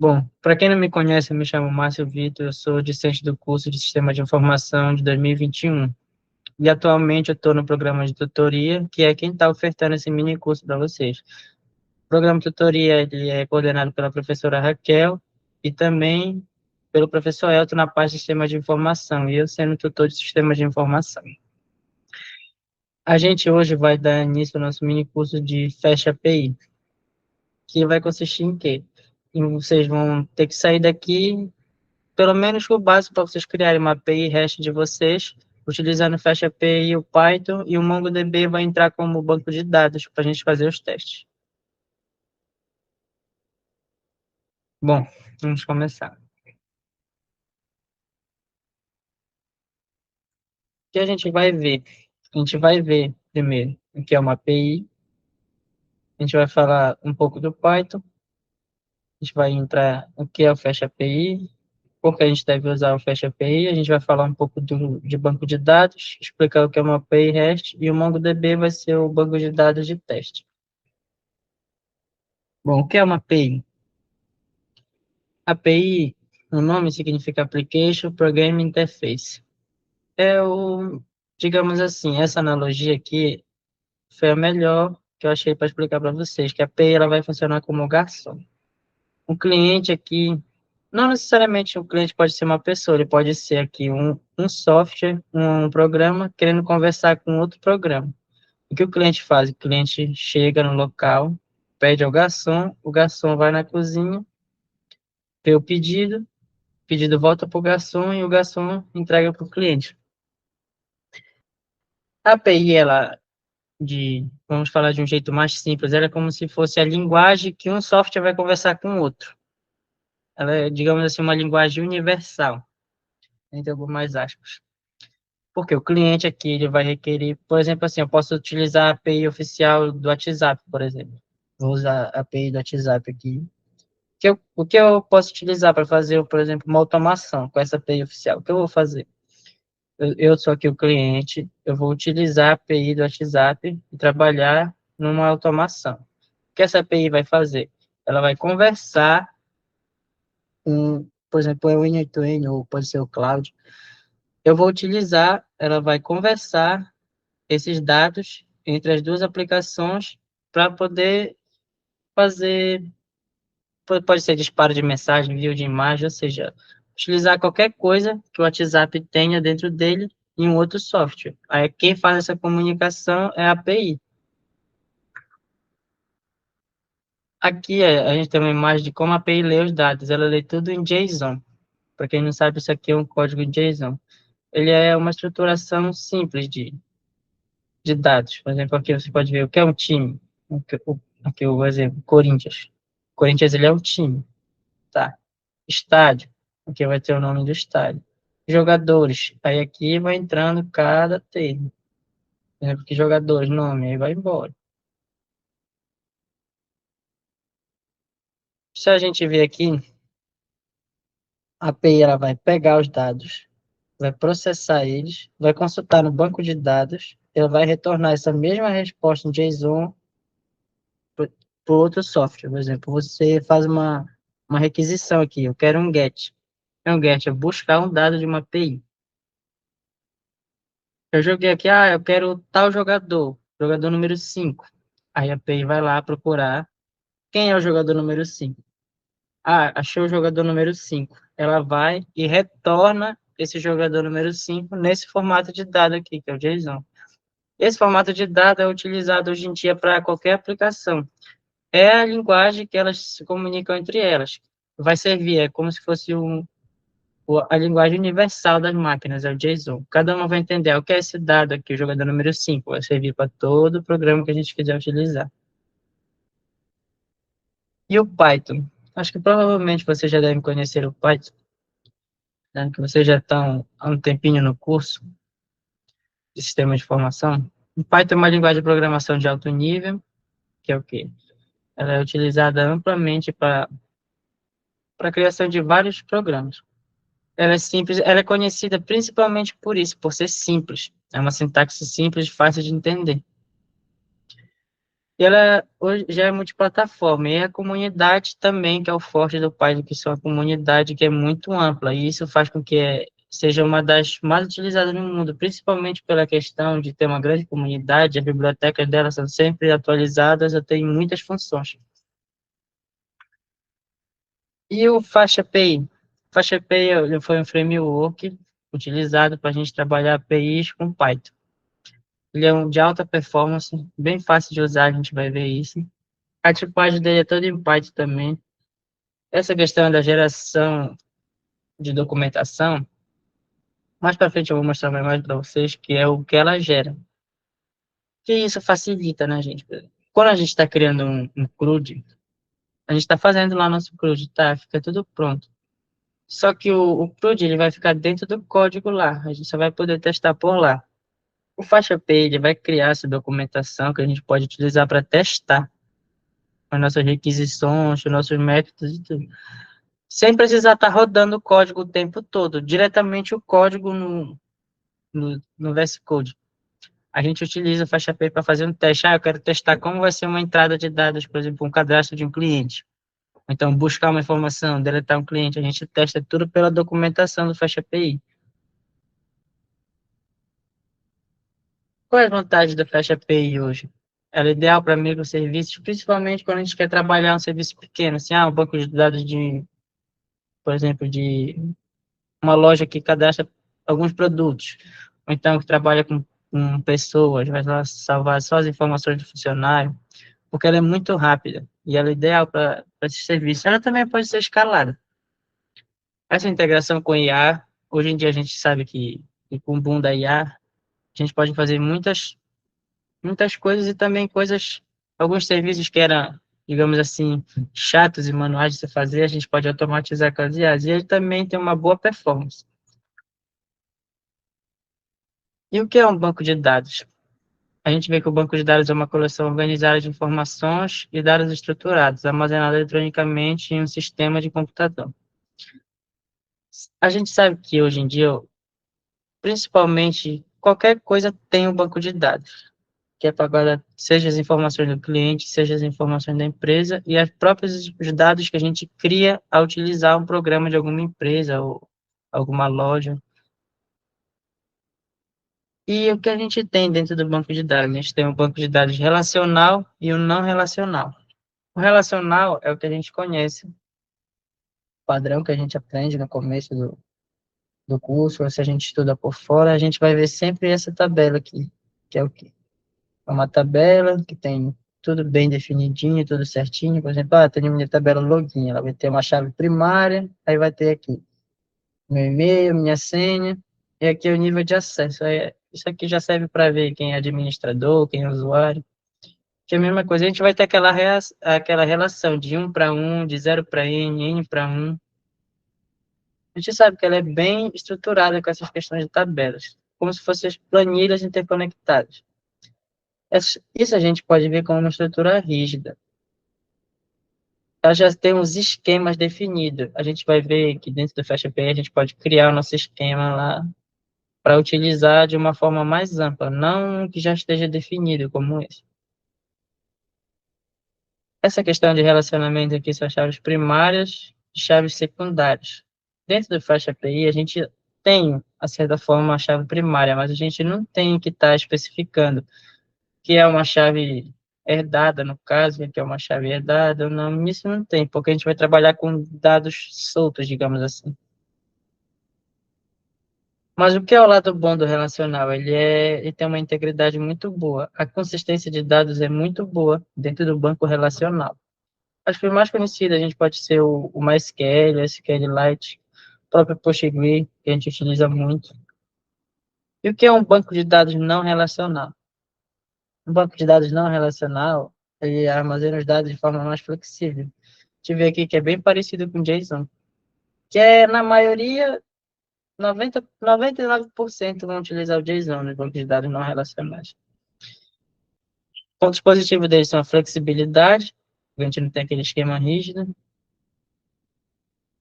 Bom, para quem não me conhece, eu me chamo Márcio Vitor, eu sou discente do curso de Sistema de Informação de 2021. E atualmente eu estou no programa de tutoria, que é quem está ofertando esse mini curso para vocês. O programa de tutoria ele é coordenado pela professora Raquel e também pelo professor Elton na parte de Sistema de Informação, e eu sendo tutor de Sistema de Informação. A gente hoje vai dar início ao nosso mini curso de Fecha API, que vai consistir em quê? Vocês vão ter que sair daqui pelo menos o básico para vocês criarem uma API REST de vocês, utilizando o FastAPI e o Python, e o MongoDB vai entrar como banco de dados para a gente fazer os testes. Bom, vamos começar. O que a gente vai ver? A gente vai ver primeiro o que é uma API, a gente vai falar um pouco do Python, a gente vai entrar o que é o FastAPI, por que a gente deve usar o FastAPI, a gente vai falar um pouco de banco de dados, explicar o que é uma API REST, e o MongoDB vai ser o banco de dados de teste. Bom, o que é uma API? API, o nome significa Application Programming Interface. É o, digamos assim, essa analogia aqui foi a melhor que eu achei para explicar para vocês, que a API ela vai funcionar como garçom. Um cliente aqui, não necessariamente um cliente pode ser uma pessoa, ele pode ser aqui um software, um programa querendo conversar com outro programa. O que o cliente faz? O cliente chega no local, pede ao garçom, o garçom vai na cozinha, vê o pedido volta para o garçom e o garçom entrega para o cliente. A API, vamos falar de um jeito mais simples, ela é como se fosse a linguagem que um software vai conversar com o outro. Ela é, digamos assim, uma linguagem universal, entre algumas aspas. Porque o cliente aqui ele vai requerer, por exemplo, assim, eu posso utilizar a API oficial do WhatsApp, por exemplo. Vou usar a API do WhatsApp aqui. O que eu posso utilizar para fazer, por exemplo, uma automação com essa API oficial? O que eu vou fazer? Eu sou aqui o cliente, eu vou utilizar a API do WhatsApp e trabalhar numa automação. O que essa API vai fazer? Ela vai conversar com, por exemplo, é o N8N ou pode ser o Cloud. Eu vou utilizar, ela vai conversar esses dados entre as duas aplicações para poder fazer, pode ser disparo de mensagem, envio de imagem, ou seja, utilizar qualquer coisa que o WhatsApp tenha dentro dele em um outro software. Aí quem faz essa comunicação é a API. Aqui a gente tem uma imagem de como a API lê os dados. Ela lê tudo em JSON. Para quem não sabe, isso aqui é um código JSON. Ele é uma estruturação simples de dados. Por exemplo, aqui você pode ver o que é um time. Aqui o exemplo, Corinthians. Corinthians ele é um time. Tá. Estádio. Aqui vai ter o nome do estádio. Jogadores. Aí aqui vai entrando cada termo. Por exemplo, que jogadores, nome, aí vai embora. Se a gente ver aqui, a API ela vai pegar os dados, vai processar eles, vai consultar no banco de dados, ela vai retornar essa mesma resposta em JSON para o outro software. Por exemplo, você faz uma requisição aqui, eu quero um GET. Um GET é buscar um dado de uma API. Eu joguei aqui, eu quero tal jogador, jogador número 5. Aí a API vai lá procurar quem é o jogador número 5. Achou o jogador número 5. Ela vai e retorna esse jogador número 5 nesse formato de dado aqui, que é o JSON. Esse formato de dado é utilizado hoje em dia para qualquer aplicação. É a linguagem que elas se comunicam entre elas. Vai servir, é como se fosse a linguagem universal das máquinas, é o JSON. Cada uma vai entender o que é esse dado aqui, o jogador número 5, vai servir para todo o programa que a gente quiser utilizar. E o Python? Acho que provavelmente você já deve conhecer o Python, né? Que vocês já estão há um tempinho no curso de sistema de informação. O Python é uma linguagem de programação de alto nível, que é o quê? Ela é utilizada amplamente para a criação de vários programas. Ela é simples, ela é conhecida principalmente por isso, por ser simples. É uma sintaxe simples, fácil de entender. E ela hoje já é multiplataforma, e a comunidade também, que é o forte do Python, que são a comunidade que é muito ampla, e isso faz com que seja uma das mais utilizadas no mundo, principalmente pela questão de ter uma grande comunidade, as bibliotecas dela são sempre atualizadas, eu tenho muitas funções. E o Faixa API? Faixa API ele foi um framework utilizado para a gente trabalhar APIs com Python. Ele é um de alta performance, bem fácil de usar, a gente vai ver isso. A tipagem dele é toda em Python também. Essa questão da geração de documentação, mais para frente eu vou mostrar mais para vocês, que é o que ela gera. Que isso facilita, né, gente? Quando a gente está criando um CRUD, a gente está fazendo lá nosso CRUD, tá? Fica tudo pronto. Só que o CRUD ele vai ficar dentro do código lá, a gente só vai poder testar por lá. O Faixa API ele vai criar essa documentação que a gente pode utilizar para testar as nossas requisições, os nossos métodos e tudo. Sem precisar estar rodando o código o tempo todo, diretamente o código no VS Code. A gente utiliza o Faixa API para fazer um teste. Eu quero testar como vai ser uma entrada de dados, por exemplo, um cadastro de um cliente. Então, buscar uma informação, deletar um cliente, a gente testa tudo pela documentação do Faixa API. Qual é a vantagem do Faixa API hoje? Ela é ideal para microserviços, principalmente quando a gente quer trabalhar um serviço pequeno, assim, um banco de dados por exemplo, de uma loja que cadastra alguns produtos, ou então que trabalha com pessoas, vai lá salvar só as informações do funcionário, porque ela é muito rápida e ela é ideal para esse serviço. Ela também pode ser escalada. Essa integração com IA, hoje em dia a gente sabe que com o boom da IA, a gente pode fazer muitas coisas e também coisas, alguns serviços que eram, digamos assim, chatos e manuais de se fazer, a gente pode automatizar com as IAs, e ele também tem uma boa performance. E o que é um banco de dados? A gente vê que o banco de dados é uma coleção organizada de informações e dados estruturados, armazenados eletronicamente em um sistema de computador. A gente sabe que hoje em dia, principalmente, qualquer coisa tem um banco de dados, que é para guardar seja as informações do cliente, seja as informações da empresa e as próprios os dados que a gente cria ao utilizar um programa de alguma empresa ou alguma loja. E o que a gente tem dentro do banco de dados? A gente tem um banco de dados relacional e o não relacional. O relacional é o que a gente conhece, o padrão que a gente aprende no começo do curso, ou se a gente estuda por fora, a gente vai ver sempre essa tabela aqui, que é o quê? É uma tabela que tem tudo bem definidinho, tudo certinho. Por exemplo, tem minha tabela login, ela vai ter uma chave primária, aí vai ter aqui meu e-mail, minha senha, e aqui é o nível de acesso. Isso aqui já serve para ver quem é administrador, quem é usuário. Que é a mesma coisa, a gente vai ter aquela relação de 1 para 1, de 0 para N para 1. A gente sabe que ela é bem estruturada com essas questões de tabelas, como se fossem as planilhas interconectadas. Isso a gente pode ver como uma estrutura rígida. Ela já tem uns esquemas definidos. A gente vai ver que dentro do FastAPI a gente pode criar o nosso esquema lá para utilizar de uma forma mais ampla, não que já esteja definido como esse. Essa questão de relacionamento aqui são chaves primárias e chaves secundárias. Dentro do FastAPI a gente tem, de certa forma, uma chave primária, mas a gente não tem que estar especificando que é uma chave herdada, no caso, que é uma chave herdada, não, isso não tem, porque a gente vai trabalhar com dados soltos, digamos assim. Mas o que é o lado bom do relacional? Ele tem uma integridade muito boa. A consistência de dados é muito boa dentro do banco relacional. Acho que o mais conhecido a gente pode ser o MySQL, o SQLite, o próprio Postgre, que a gente utiliza muito. E o que é um banco de dados não relacional? Um banco de dados não relacional, ele armazena os dados de forma mais flexível. Deixa eu ver aqui que é bem parecido com JSON, que é, na maioria, 99% vão utilizar o JSON nos bancos de dados não relacionais. Pontos positivos deles são a flexibilidade, a gente não tem aquele esquema rígido.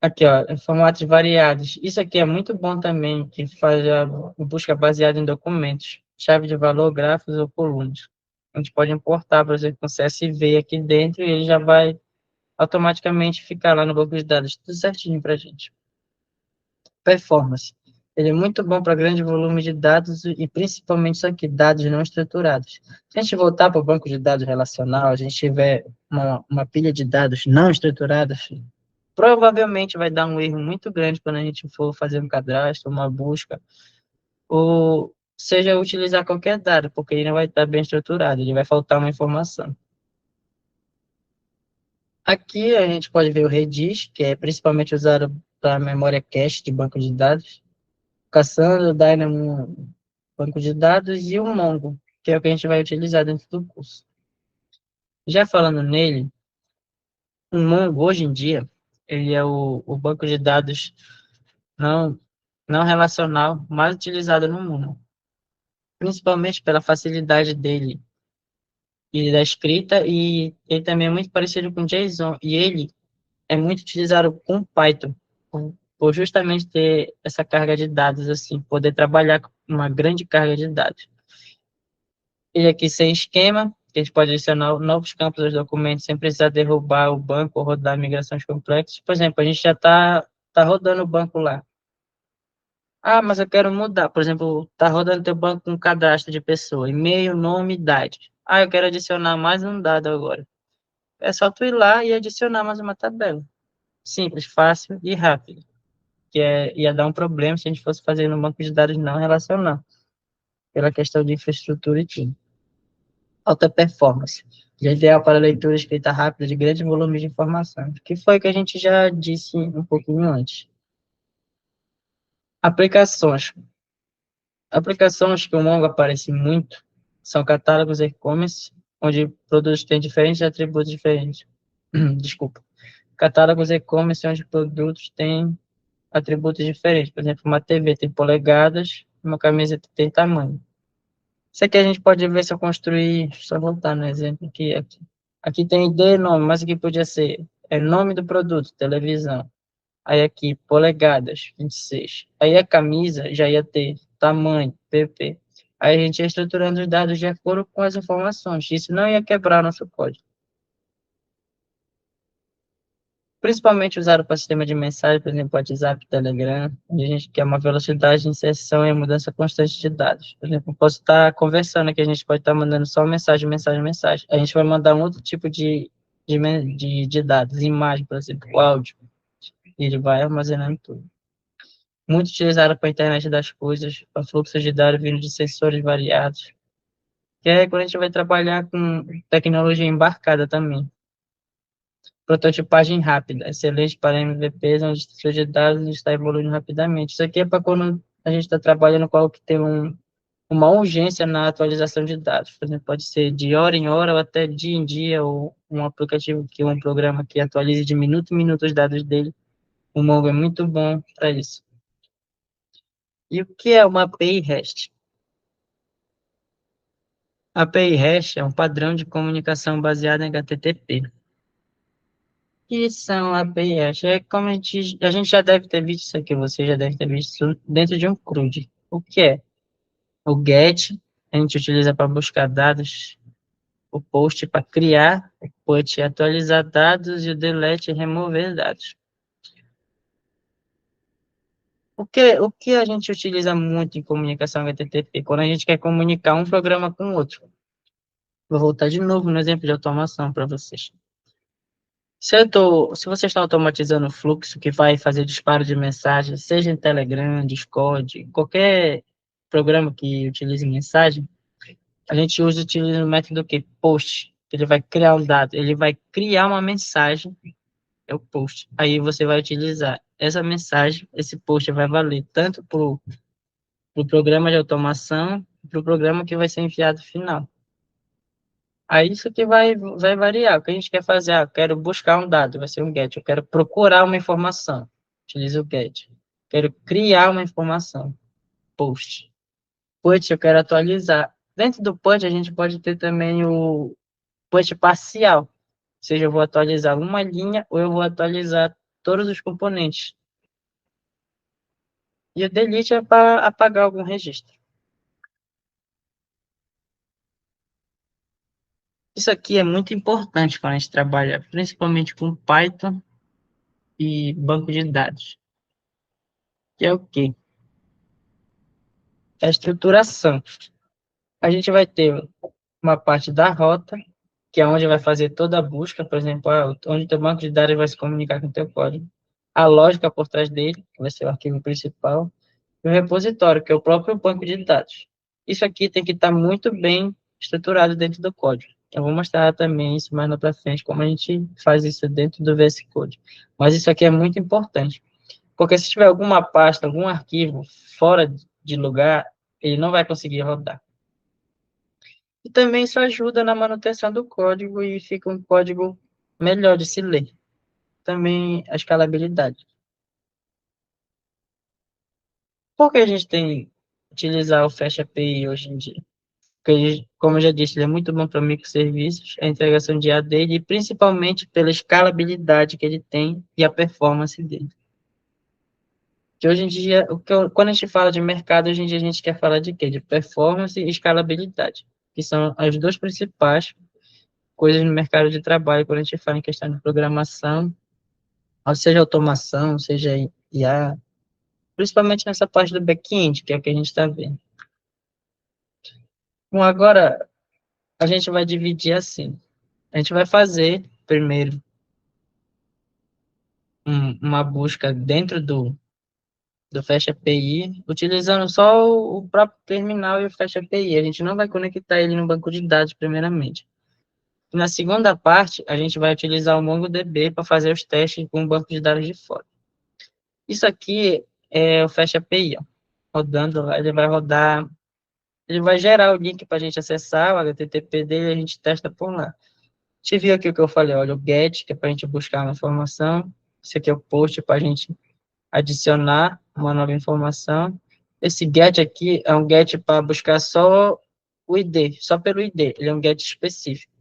Aqui, ó, formatos variados. Isso aqui é muito bom também, que faz a busca baseada em documentos, chave de valor, gráficos ou colunas. A gente pode importar, por exemplo, um CSV aqui dentro e ele já vai automaticamente ficar lá no banco de dados, tudo certinho para a gente. Performance. Ele é muito bom para grande volume de dados e principalmente isso aqui, dados não estruturados. Se a gente voltar para o banco de dados relacional, a gente tiver uma pilha de dados não estruturados, provavelmente vai dar um erro muito grande quando a gente for fazer um cadastro, uma busca, ou seja, utilizar qualquer dado, porque ele não vai estar bem estruturado, ele vai faltar uma informação. Aqui a gente pode ver o Redis, que é principalmente usado para memória cache de banco de dados, Cassandra, Dynamo, banco de dados, e o Mongo, que é o que a gente vai utilizar dentro do curso. Já falando nele, o Mongo, hoje em dia, ele é o banco de dados não, não relacional mais utilizado no mundo, principalmente pela facilidade dele e da escrita, e ele também é muito parecido com JSON, e ele é muito utilizado com Python, por justamente ter essa carga de dados, assim, poder trabalhar com uma grande carga de dados. Ele aqui sem esquema, que a gente pode adicionar novos campos aos documentos sem precisar derrubar o banco ou rodar migrações complexas. Por exemplo, a gente já tá rodando o banco lá. Ah, mas eu quero mudar. Por exemplo, tá rodando teu banco com cadastro de pessoa, e-mail, nome, idade. Ah, eu quero adicionar mais um dado agora. É só tu ir lá e adicionar mais uma tabela. Simples, fácil e rápido. Ia dar um problema se a gente fosse fazer no banco de dados não relacional, pela questão de infraestrutura e tudo. Alta performance. É ideal para leitura e escrita rápida de grande volume de informação, que foi o que a gente já disse um pouquinho antes. Aplicações. Aplicações que o Mongo aparece muito são catálogos e-commerce, onde produtos têm diferentes atributos diferentes. Desculpa. Catálogos e-commerce onde produtos têm atributos diferentes. Por exemplo, uma TV tem polegadas, uma camiseta tem tamanho. Isso aqui a gente pode ver se eu construir, só voltar no exemplo aqui tem ID, nome, mas aqui podia ser nome do produto, televisão. Aí aqui, polegadas, 26. Aí a camisa já ia ter tamanho, PP. Aí a gente ia estruturando os dados de acordo com as informações. Isso não ia quebrar nosso código. Principalmente usado para sistema de mensagem, por exemplo, WhatsApp, Telegram, onde a gente quer uma velocidade de inserção e mudança constante de dados. Por exemplo, eu posso estar conversando aqui, a gente pode estar mandando só mensagem, mensagem, mensagem. A gente vai mandar um outro tipo de dados, imagem, por exemplo, áudio, e ele vai armazenando tudo. Muito utilizado para a internet das coisas, para fluxos de dados vindo de sensores variados, que é quando a gente vai trabalhar com tecnologia embarcada também. Prototipagem rápida, excelente para MVPs, onde o estrutura de dados está evoluindo rapidamente. Isso aqui é para quando a gente está trabalhando com algo que tem uma urgência na atualização de dados. Por exemplo, pode ser de hora em hora ou até dia em dia, ou um aplicativo um programa que atualize de minuto em minuto os dados dele. O Mongo é muito bom para isso. E o que é uma API REST? A API REST é um padrão de comunicação baseado em HTTP. Que são APIs? É como a gente já deve ter visto isso aqui, você já deve ter visto isso dentro de um CRUD. O que é? O GET, a gente utiliza para buscar dados, o POST para criar, o PUT atualizar dados e o DELETE remover dados. O que a gente utiliza muito em comunicação HTTP? Quando a gente quer comunicar um programa com o outro. Vou voltar de novo no exemplo de automação para vocês. Se você está automatizando o fluxo que vai fazer disparo de mensagem, seja em Telegram, Discord, qualquer programa que utilize mensagem, a gente utiliza o método que post, que ele vai criar um dado, ele vai criar uma mensagem, é o post. Aí você vai utilizar essa mensagem, esse post vai valer tanto para o pro programa de automação, para o programa que vai ser enviado final. Aí isso que vai variar. O que a gente quer fazer? Ah, eu quero buscar um dado, vai ser um get. Eu quero procurar uma informação, utiliza o get. Quero criar uma informação, post. Put, eu quero atualizar. Dentro do put, a gente pode ter também o put parcial. Ou seja, eu vou atualizar uma linha ou eu vou atualizar todos os componentes. E o delete é para apagar algum registro. Isso aqui é muito importante quando a gente trabalha, principalmente com Python e banco de dados, que é o quê? É a estruturação. A gente vai ter uma parte da rota, que é onde vai fazer toda a busca, por exemplo, onde o teu banco de dados vai se comunicar com o teu código. A lógica por trás dele, que vai ser o arquivo principal, e o repositório, que é o próprio banco de dados. Isso aqui tem que estar muito bem estruturado dentro do código. Eu vou mostrar também isso mais na frente, como a gente faz isso dentro do VS Code. Mas isso aqui é muito importante, porque se tiver alguma pasta, algum arquivo fora de lugar, ele não vai conseguir rodar. E também isso ajuda na manutenção do código e fica um código melhor de se ler. Também a escalabilidade. Por que a gente tem que utilizar o Fast API hoje em dia? Porque, como eu já disse, ele é muito bom para microserviços, a integração de IA dele, e principalmente pela escalabilidade que ele tem e a performance dele. Que hoje em dia, quando a gente fala de mercado, hoje em dia a gente quer falar de quê? De performance e escalabilidade, que são as duas principais coisas no mercado de trabalho quando a gente fala em questão de programação, ou seja automação, seja IA, principalmente nessa parte do back-end, que é o que a gente está vendo. Bom, agora a gente vai dividir assim. A gente vai fazer primeiro uma busca dentro do Fast API, utilizando só o próprio terminal e o Fast API. A gente não vai conectar ele no banco de dados, primeiramente. Na segunda parte, a gente vai utilizar o MongoDB para fazer os testes com o banco de dados de fora. Isso aqui é o Fast API, ó. Rodando lá, ele vai rodar, ele vai gerar o link para a gente acessar, o HTTP dele, e a gente testa por lá. A gente viu aqui o que eu falei, olha, o get, que é para a gente buscar uma informação. Esse aqui é o post para a gente adicionar uma nova informação. Esse get aqui é um get para buscar só o ID, só pelo ID. Ele é um get específico.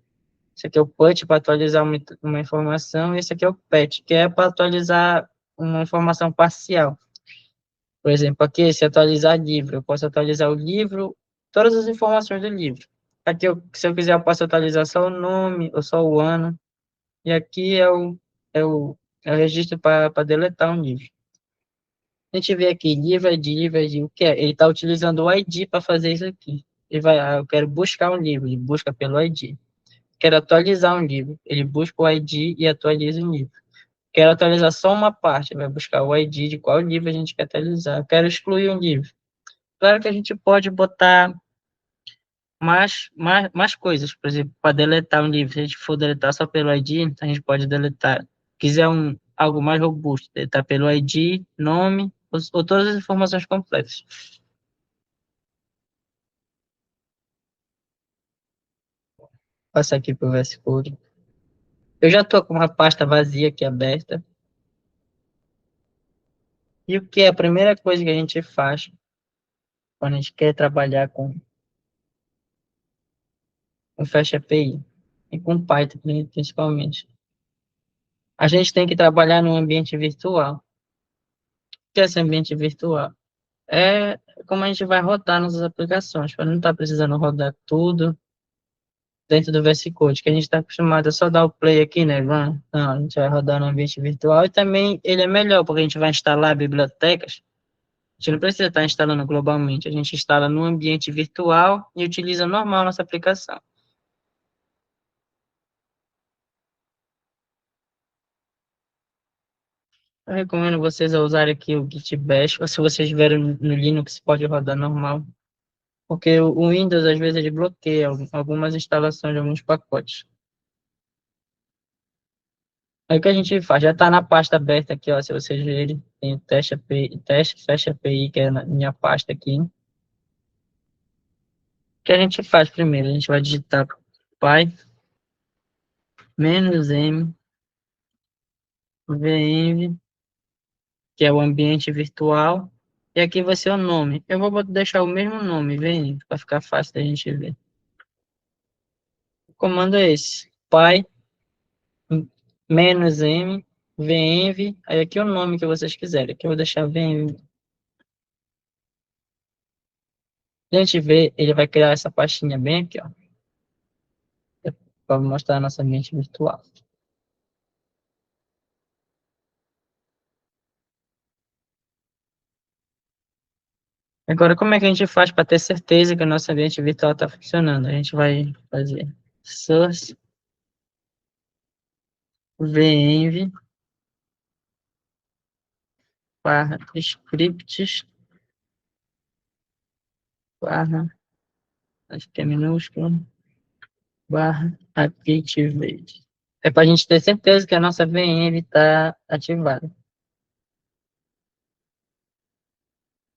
Esse aqui é o put para atualizar uma informação. E esse aqui é o pet, que é para atualizar uma informação parcial. Por exemplo, aqui, se atualizar livro, eu posso atualizar o livro, todas as informações do livro. Aqui, se eu quiser, eu posso atualizar só o nome ou só o ano. E aqui é o, é o registro para deletar um livro. A gente vê aqui, livro ID, o que é? Ele está utilizando o ID para fazer isso aqui. Ele vai, eu quero buscar um livro, ele busca pelo ID. Quero atualizar um livro, ele busca o ID e atualiza o livro. Quero atualizar só uma parte, vai buscar o ID de qual livro a gente quer atualizar. Quero excluir um livro. Claro que a gente pode botar mais coisas, por exemplo, para deletar um livro. Se a gente for deletar só pelo ID, a gente pode deletar. Quiser algo mais robusto, deletar pelo ID, nome, ou todas as informações completas. Passar aqui para o VS Code. Eu já estou com uma pasta vazia aqui aberta. E o que é a primeira coisa que a gente faz quando a gente quer trabalhar com Fast API e com Python, principalmente? A gente tem que trabalhar num ambiente virtual. O que é esse ambiente virtual? É como a gente vai rodar nossas aplicações, para não estar precisando rodar tudo dentro do VS Code, que a gente está acostumado a só dar o play aqui, né, run. Não, a gente vai rodar no ambiente virtual e também ele é melhor, porque a gente vai instalar bibliotecas. A gente não precisa estar instalando globalmente, a gente instala no ambiente virtual e utiliza normal nossa aplicação. Eu recomendo vocês a usarem aqui o Git Bash, ou se vocês tiverem no Linux, pode rodar normal, porque o Windows às vezes ele bloqueia algumas instalações de alguns pacotes. Aí o que a gente faz? Já está na pasta aberta aqui, ó, se vocês verem, tem o teste API, teste Fast API, que é na minha pasta aqui. O que a gente faz primeiro? A gente vai digitar py "-m venv", que é o ambiente virtual, e aqui vai ser o nome. Eu vou deixar o mesmo nome, venv, para ficar fácil da gente ver. O comando é esse, py "-m venv", aí aqui o nome que vocês quiserem. Aqui eu vou deixar venv. A gente vê, ele vai criar essa pastinha bem aqui, ó. para mostrar nosso ambiente virtual. Agora, como é que a gente faz para ter certeza que o nosso ambiente virtual está funcionando? A gente vai fazer source venv barra scripts barra, acho que é minúsculo, barra activate. É para a gente ter certeza que a nossa VM está ativada.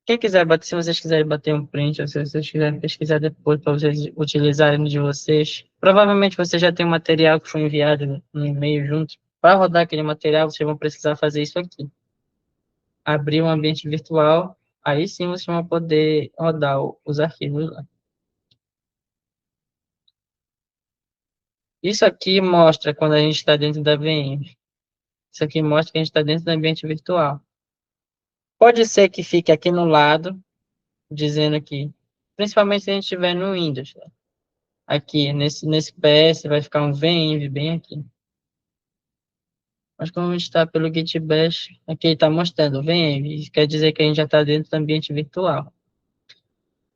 Quem quiser bater, se vocês quiserem bater um print, ou se vocês quiserem pesquisar depois para vocês utilizarem no de vocês, provavelmente você já tem um material que foi enviado no e-mail junto. Para rodar aquele material, vocês vão precisar fazer isso aqui. Abrir um ambiente virtual, aí sim vocês vão poder rodar os arquivos lá. Isso aqui mostra quando a gente está dentro da VM. Isso aqui mostra que a gente está dentro do ambiente virtual. Pode ser que fique aqui no lado, dizendo aqui, principalmente se a gente estiver no Windows. Tá? Aqui, nesse PS, vai ficar um venv bem aqui. Mas como a gente está pelo Git Bash, aqui está mostrando venv, isso quer dizer que a gente já está dentro do ambiente virtual.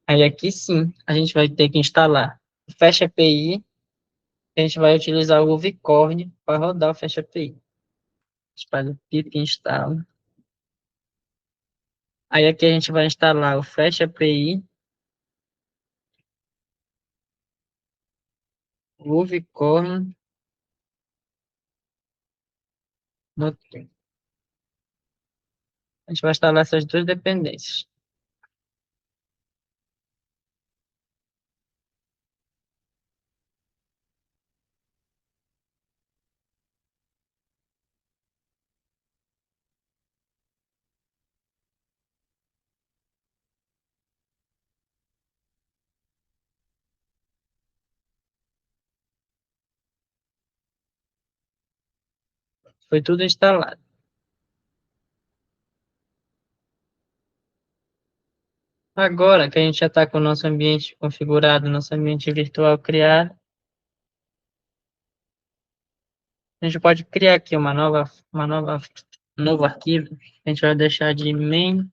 Aí aqui sim, a gente vai ter que instalar o Flash API, a gente vai utilizar o Vicorn para rodar o Flash API. A gente faz o pip install. Aí aqui a gente vai instalar o Flash API, o Vicorn, no... a gente vai instalar essas duas dependências. Foi tudo instalado. Agora que a gente já está com o nosso ambiente configurado, nosso ambiente virtual criado, a gente pode criar aqui um novo arquivo. A gente vai deixar de main.py.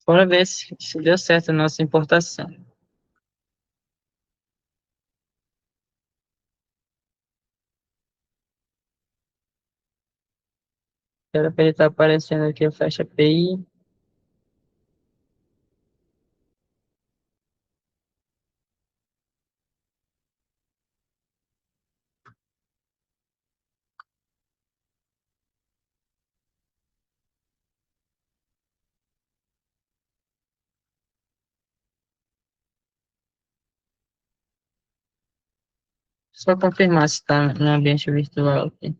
Bora ver se deu certo a nossa importação. Era para ele estar aparecendo aqui o Flash API. Só confirmar se está no ambiente virtual aqui.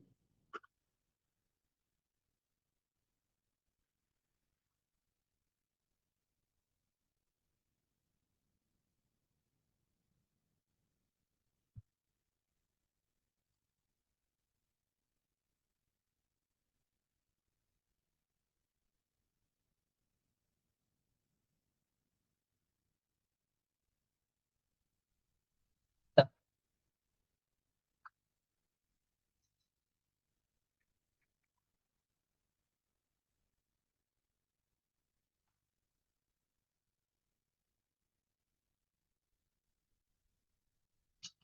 Tá.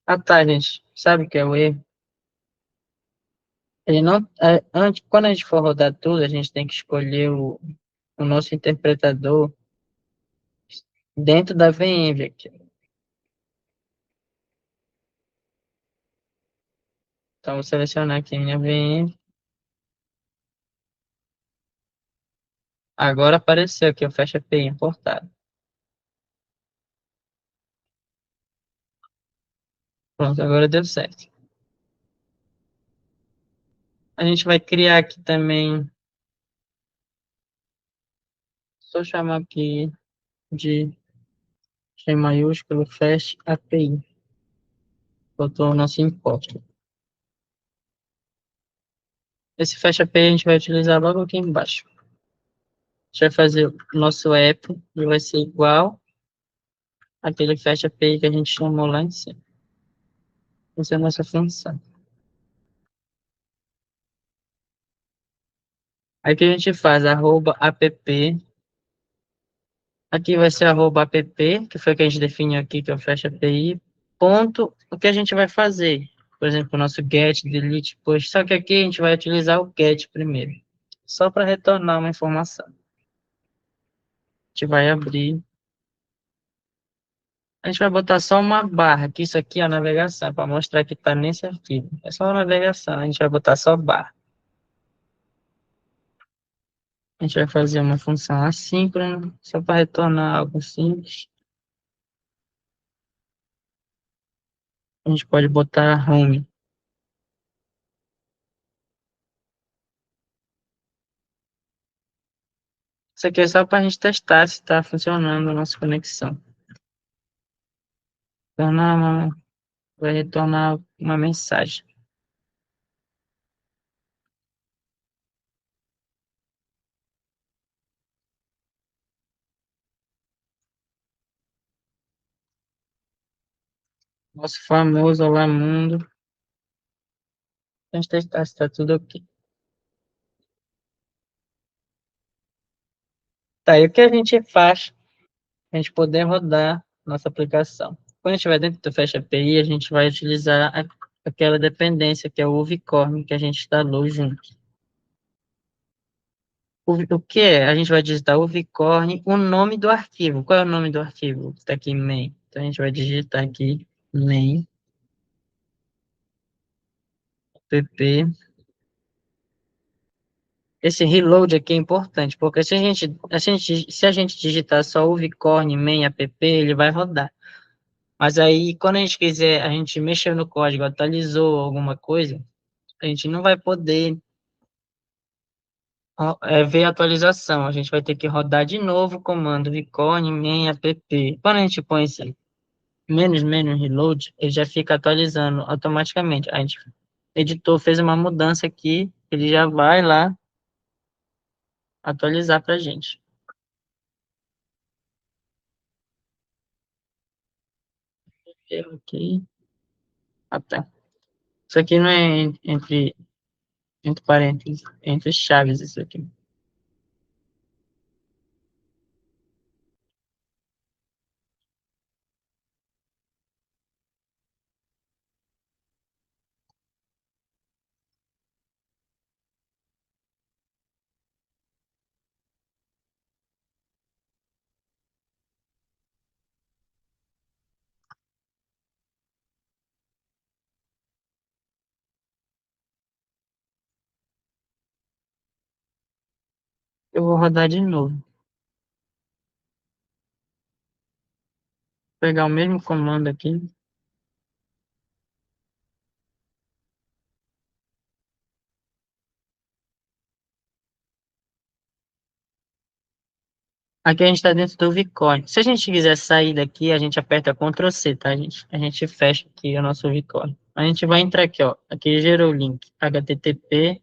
Ah, tá, gente. Sabe o que é o erro? Ele não, antes, quando a gente for rodar tudo, a gente tem que escolher o nosso interpretador dentro da VM aqui. Então, vou selecionar aqui a minha VM. Agora apareceu aqui o Flash API importado. Pronto, agora deu certo. A gente vai criar aqui também, só chamar aqui de G maiúsculo Flash API. Botou o nosso import. Esse fecha API a gente vai utilizar logo aqui embaixo. A gente vai fazer o nosso app e vai ser igual àquele fecha API que a gente chamou lá em cima. Essa é a nossa função. Aí o que a gente faz? Arroba app. Aqui vai ser arroba app, que foi o que a gente definiu aqui, que é o fecha API. Ponto, o que a gente vai fazer? Por exemplo, o nosso get, delete, push. Só que aqui a gente vai utilizar o get primeiro. Só para retornar uma informação. A gente vai abrir. A gente vai botar só uma barra, que isso aqui é a navegação, para mostrar que está nesse arquivo. É só a navegação, a gente vai botar só barra. A gente vai fazer uma função assíncrona, só para retornar algo simples. A gente pode botar home. Isso aqui é só para a gente testar se está funcionando a nossa conexão. Vai retornar uma mensagem. Nosso famoso Olá Mundo. A gente testar se está tudo ok. Tá, e o que a gente faz para a gente poder rodar nossa aplicação? Quando a gente vai dentro do Fast API, a gente vai utilizar aquela dependência que é o uvicorn que a gente instalou junto. O que é? A gente vai digitar uvicorn, o nome do arquivo. Qual é o nome do arquivo? Está aqui em main. Então a gente vai digitar aqui main, pp. Esse reload aqui é importante, porque se a gente digitar só uvicorn main app, ele vai rodar. Mas aí, quando a gente quiser, a gente mexeu no código, atualizou alguma coisa, a gente não vai poder ver a atualização. A gente vai ter que rodar de novo o comando uvicorn main app. Quando a gente põe esse menos reload, ele já fica atualizando automaticamente. A gente editor fez uma mudança aqui, ele já vai lá atualizar para a gente. Ok. Ah, tá. Isso aqui não é entre parênteses, entre chaves, isso aqui. Eu vou rodar de novo. Vou pegar o mesmo comando aqui. Aqui a gente está dentro do Vicórnio. Se a gente quiser sair daqui, a gente aperta Ctrl C, tá, gente? A gente fecha aqui o nosso Vicórnio. A gente vai entrar aqui, ó. Aqui gerou o link HTTP.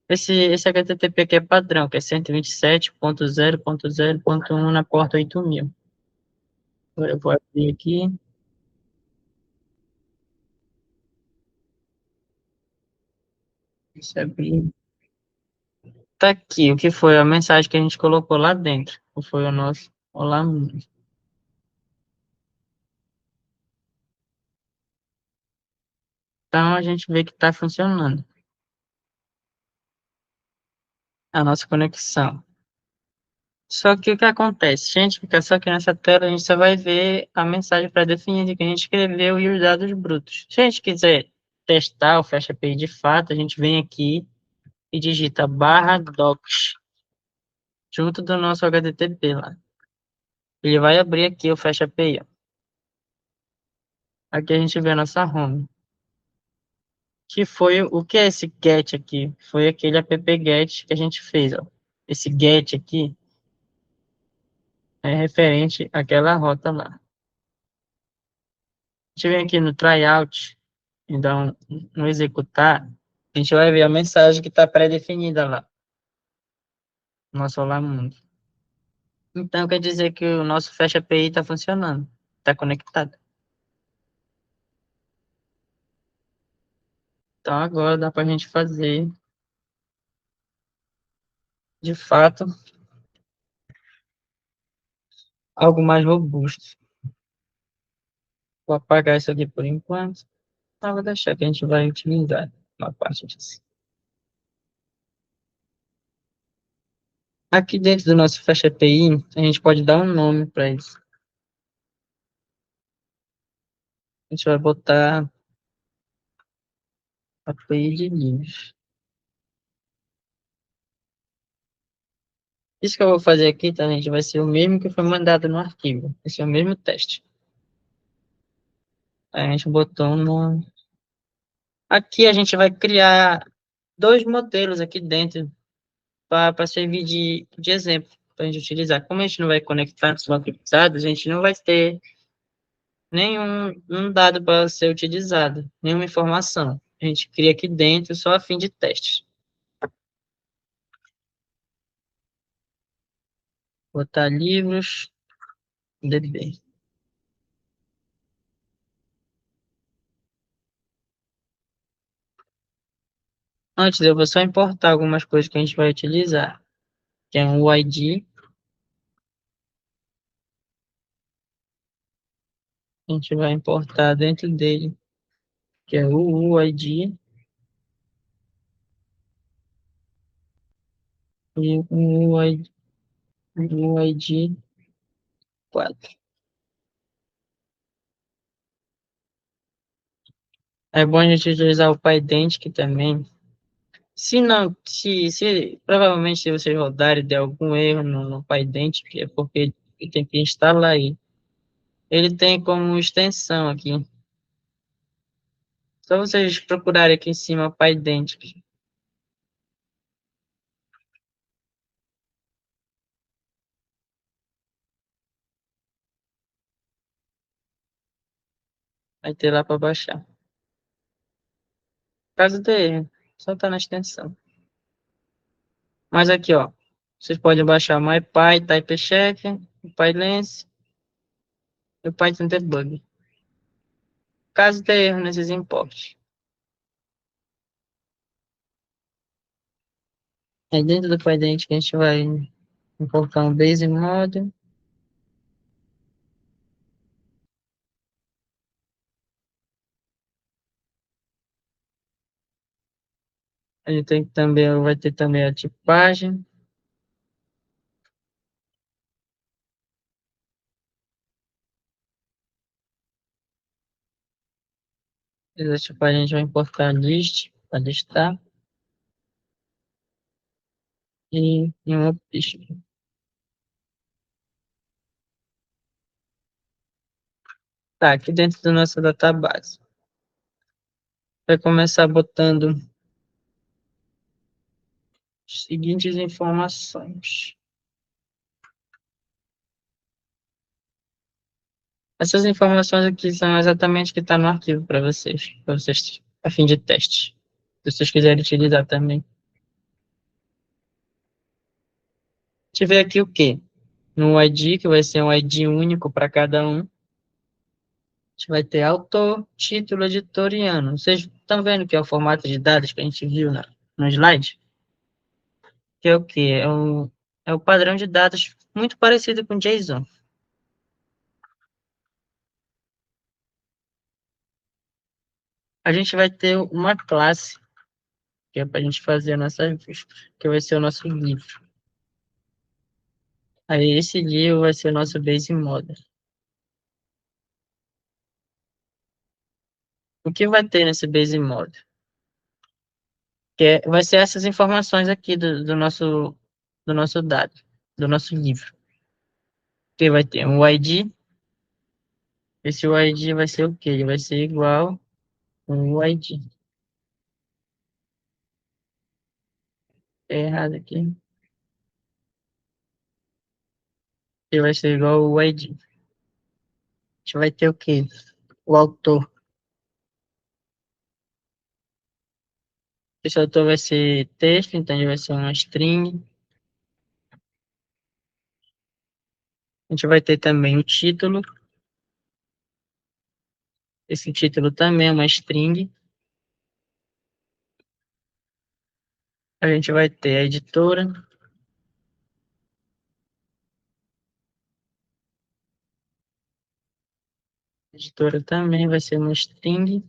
Esse HTTP aqui é padrão, que é 127.0.0.1 na porta 8000. Agora eu vou abrir aqui. Deixa eu abrir. Tá aqui, o que foi a mensagem que a gente colocou lá dentro. Que foi o nosso Olá Mundo. Então a gente vê que está funcionando a nossa conexão. Só que o que acontece? Se a gente ficar só aqui nessa tela, a gente só vai ver a mensagem pré-definida que a gente escreveu e os dados brutos. Se a gente quiser testar o Flash API de fato, a gente vem aqui e digita barra docs junto do nosso HTTP lá. Ele vai abrir aqui o Flash API. Ó. Aqui a gente vê a nossa home. Que foi o que é esse get aqui? Foi aquele app get que a gente fez. Ó. Esse get aqui é referente àquela rota lá. A gente vem aqui no tryout, então no executar, A gente vai ver a mensagem que está pré-definida lá, no nosso Olá Mundo. Então, quer dizer que o nosso Fecha API está funcionando, está conectado. Então, agora dá para a gente fazer, de fato, algo mais robusto. Vou apagar isso aqui por enquanto. Vou deixar que a gente vai utilizar uma parte disso. Aqui dentro do nosso Flash API, a gente pode dar um nome para isso. A gente vai botar API de livros. Isso que eu vou fazer aqui, tá, gente? Vai ser o mesmo que foi mandado no arquivo. Esse é o mesmo teste. Aí a gente botou um nome. Aqui a gente vai criar dois modelos aqui dentro para servir de exemplo para a gente utilizar. Como a gente não vai conectar os bancos de dados, a gente não vai ter nenhum um dado para ser utilizado, nenhuma informação. A gente cria aqui dentro só a fim de testes. Botar livros, DB. Antes eu vou só importar algumas coisas que a gente vai utilizar, que é um UID, a gente vai importar dentro dele, que é o UID e o UID 4. É bom a gente utilizar o PyDentic também. Se não, se provavelmente se vocês rodarem e der algum erro no PyDentic, é porque tem que instalar aí. Ele tem como extensão aqui. Só vocês procurarem aqui em cima PyDentic. Vai ter lá para baixar. Caso dê erro, só tá na extensão. Mas aqui, ó. Vocês podem baixar o MyPy, TypeChef, o PyLens e o Python Debug. Caso dê erro nesses importes. Aí dentro do PyDent que a gente vai importar um base model. Ele tem também, vai ter também a tipagem. Essa tipagem a gente vai importar list, para listar. E uma pista. Tá, aqui dentro da nossa database. Vai começar botando as seguintes informações. Essas informações aqui são exatamente o que está no arquivo para vocês, a fim de teste. Se vocês quiserem utilizar também. Tiver aqui o quê? No ID, que vai ser um ID único para cada um. A gente vai ter autor, título, editor e ano. Vocês estão vendo que é o formato de dados que a gente viu no slide? Que é o quê? É o padrão de dados muito parecido com JSON. A gente vai ter uma classe, que é para a gente fazer a nossa busca, que vai ser o nosso livro. Aí esse livro vai ser o nosso base model. O que vai ter nesse base model? Vai ser essas informações aqui do nosso dado, do nosso livro. Que vai ter um ID. Esse ID vai ser o quê? Ele vai ser igual ao ID. É errado aqui. Ele vai ser igual ao ID. A gente vai ter o quê? O autor. Esse autor vai ser texto, então ele vai ser uma string. A gente vai ter também o título. Esse título também é uma string. A gente vai ter a editora. A editora também vai ser uma string.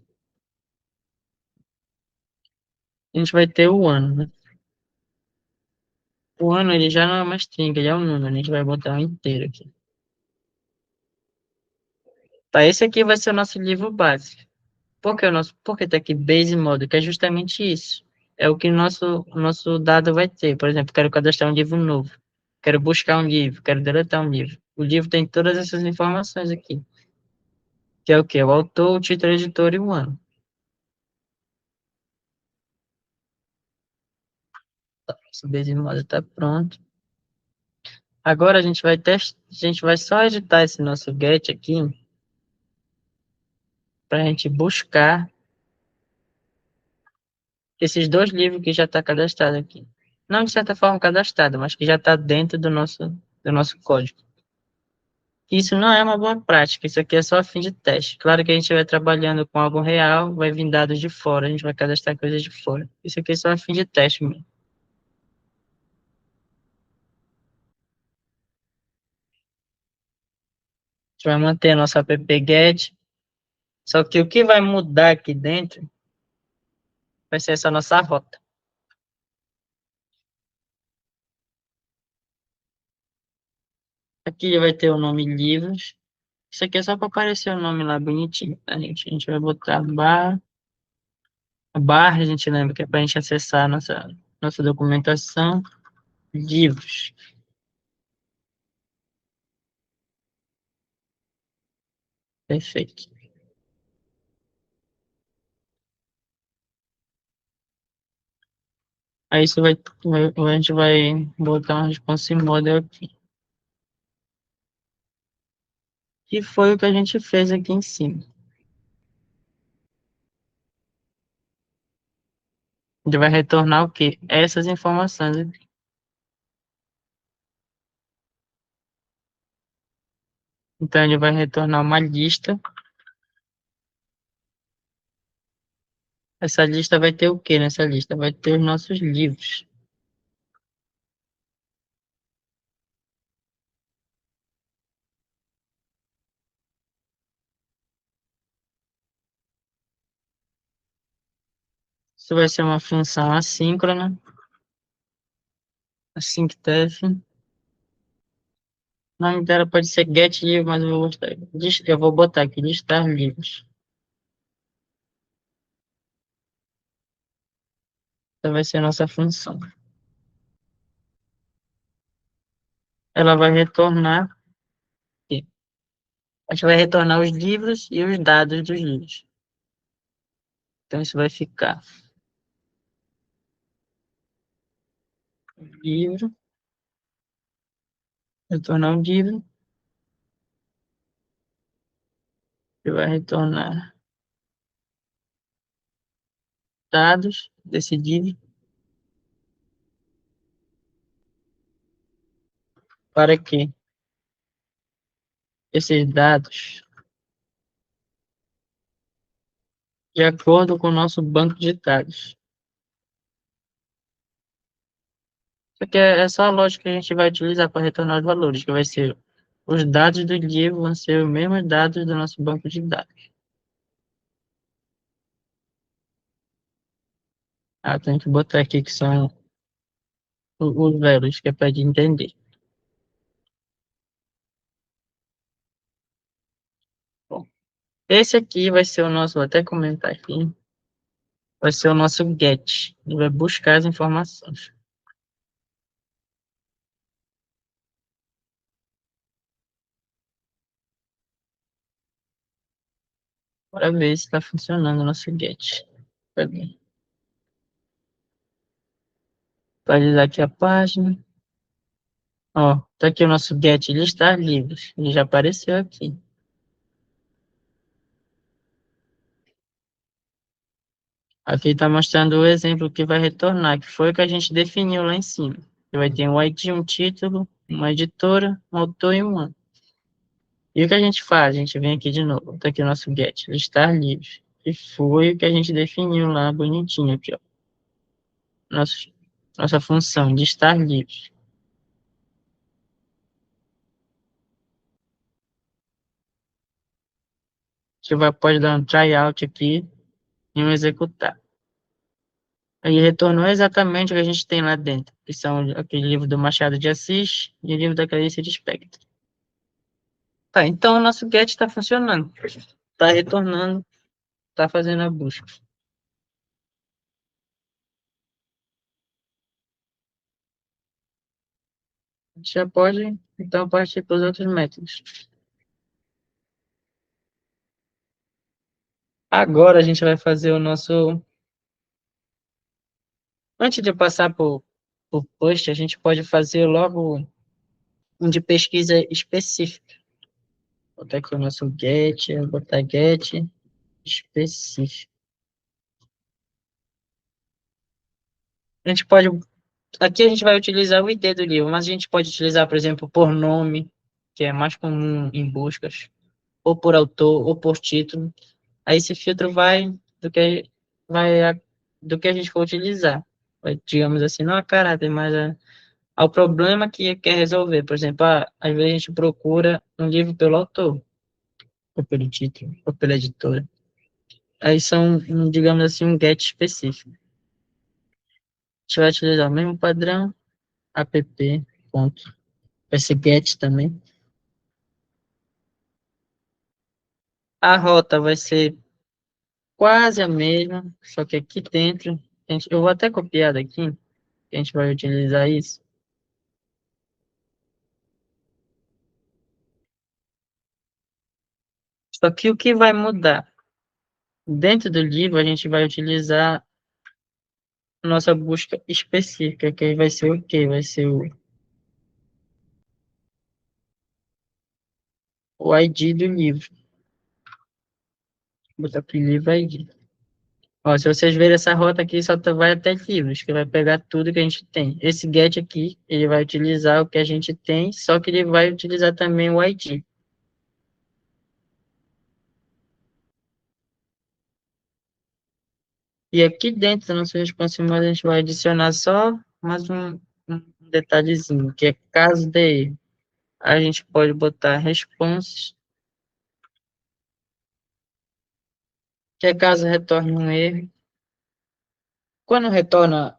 A gente vai ter o ano, né? O ano ele já não é uma string, ele é um número. A gente vai botar um inteiro aqui. Tá, esse aqui vai ser o nosso livro básico. Por que tá aqui base model? Que é justamente isso. É o que o nosso dado vai ter. Por exemplo, quero cadastrar um livro novo. Quero buscar um livro. Quero deletar um livro. O livro tem todas essas informações aqui. Que é o quê? O autor, o título, a editor e o ano. Esse base model está pronto. Agora a gente vai só editar esse nosso get aqui para a gente buscar esses dois livros que já está cadastrado aqui. Não de certa forma cadastrado, mas que já está dentro do nosso código. Isso não é uma boa prática, isso aqui é só a fim de teste. Claro que a gente vai trabalhando com algo real, vai vir dados de fora, a gente vai cadastrar coisas de fora. Isso aqui é só a fim de teste mesmo. A gente vai manter a nossa app-get, só que o que vai mudar aqui dentro vai ser essa nossa rota. Aqui vai ter o nome livros. Isso aqui é só para aparecer o nome lá bonitinho, tá, gente? A gente vai botar barra. A barra, a gente lembra que é para a gente acessar a nossa documentação. Livros. Perfeito. Aí isso a gente vai botar um responsive model aqui. Que foi o que a gente fez aqui em cima. A gente vai retornar o quê? Essas informações aqui. Então, ele vai retornar uma lista. Essa lista vai ter o quê nessa lista? Vai ter os nossos livros. Isso vai ser uma função assíncrona. Async.def. O nome dela pode ser getLivro, mas eu vou botar aqui, listar livros. Essa vai ser a nossa função. Ela vai retornar aqui. A gente vai retornar os livros e os dados dos livros. Então, isso vai ficar livro, retornar um livro, e vai retornar dados desse livro para que esses dados, de acordo com o nosso banco de dados. Isso aqui é só a lógica que a gente vai utilizar para retornar os valores, que vai ser os dados do livro vão ser os mesmos dados do nosso banco de dados. Ah, tem que botar aqui que são os velhos, que é para entender. Bom, esse aqui vai ser o nosso, vou até comentar aqui, vai ser o nosso get. Ele vai buscar as informações. Bora ver se está funcionando o nosso get. Cadê? Atualizar aqui a página. Ó, tá aqui o nosso get listar livros. Ele já apareceu aqui. Aqui está mostrando o exemplo que vai retornar, que foi o que a gente definiu lá em cima. Que vai ter um ID, um título, uma editora, um autor e um ano. E o que a gente faz? A gente vem aqui de novo, tá aqui o nosso get, listar livros. E foi o que a gente definiu lá, bonitinho aqui, ó. Nosso, nossa função, listar livros. Você vai, pode dar um tryout aqui e um executar. Aí retornou exatamente o que a gente tem lá dentro, que são aquele livro do Machado de Assis e o livro da Clarice Lispector. Tá, então o nosso get está funcionando. Está retornando, está fazendo a busca. A gente já pode, então, partir para os outros métodos. Agora a gente vai fazer o nosso. Antes de passar por post, a gente pode fazer logo um de pesquisa específica. Vou botar aqui o nosso get, vou botar get específico. A gente pode. Aqui a gente vai utilizar o ID do livro, mas a gente pode utilizar, por exemplo, por nome, que é mais comum em buscas, ou por autor, ou por título. Aí esse filtro vai do que a gente for utilizar. Vai, digamos assim, não a caráter, mas ao problema que quer resolver. Por exemplo, às vezes a gente procura um livro pelo autor, ou pelo título, ou pela editora. Aí são, digamos assim, um get específico. A gente vai utilizar o mesmo padrão, app, ponto. Vai ser get também. A rota vai ser quase a mesma, só que aqui dentro, eu vou até copiar daqui, que a gente vai utilizar isso. Só que o que vai mudar? Dentro do livro, a gente vai utilizar nossa busca específica, que aí vai ser o quê? Vai ser o ID do livro. Vou botar aqui livro ID. Ó, se vocês verem essa rota aqui, só vai até livros, que vai pegar tudo que a gente tem. Esse get aqui, ele vai utilizar o que a gente tem, só que ele vai utilizar também o ID. E aqui dentro da nossa responsive, a gente vai adicionar só mais um detalhezinho, que é caso de erro. A gente pode botar response, que é caso retorne um erro. Quando retorna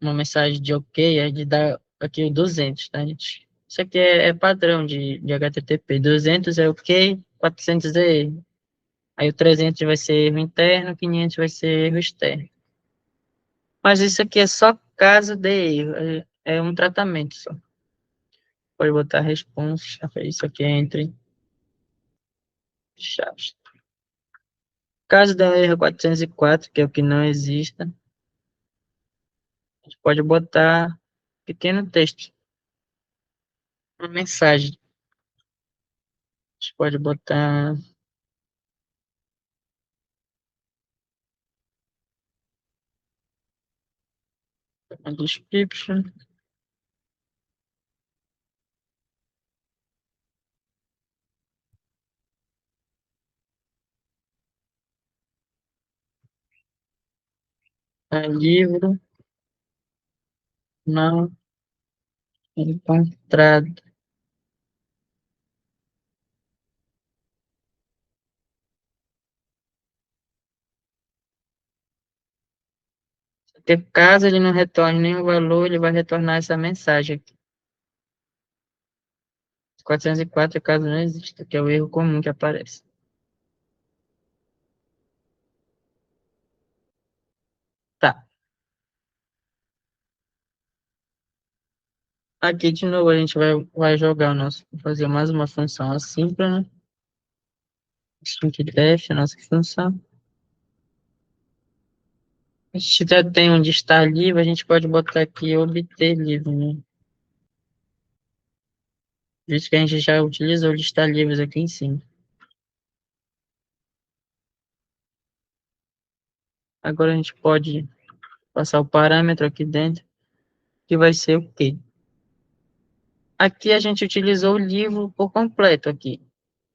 uma mensagem de OK, é de dar aqui o 200, tá, gente? Isso aqui é padrão de HTTP. 200 é OK, 400 é erro. Aí o 300 vai ser erro interno, 500 vai ser erro externo. Mas isso aqui é só caso de erro, é um tratamento só. Pode botar response, isso aqui é entre chaves. Caso dê um erro 404, que é o que não exista, a gente pode botar pequeno texto, uma mensagem. A gente pode botar uma description, livro não encontrado. Porque caso ele não retorne nenhum valor, ele vai retornar essa mensagem aqui. 404 é caso não exista, que é o erro comum que aparece. Tá. Aqui de novo a gente vai jogar o nosso, fazer mais uma função assíncrona. Def, a nossa função. A gente já tem onde está livre, a gente pode botar aqui obter livre, né? Visto que a gente já utilizou listar livros aqui em cima. Agora a gente pode passar o parâmetro aqui dentro, que vai ser o quê? Aqui a gente utilizou o livro por completo aqui,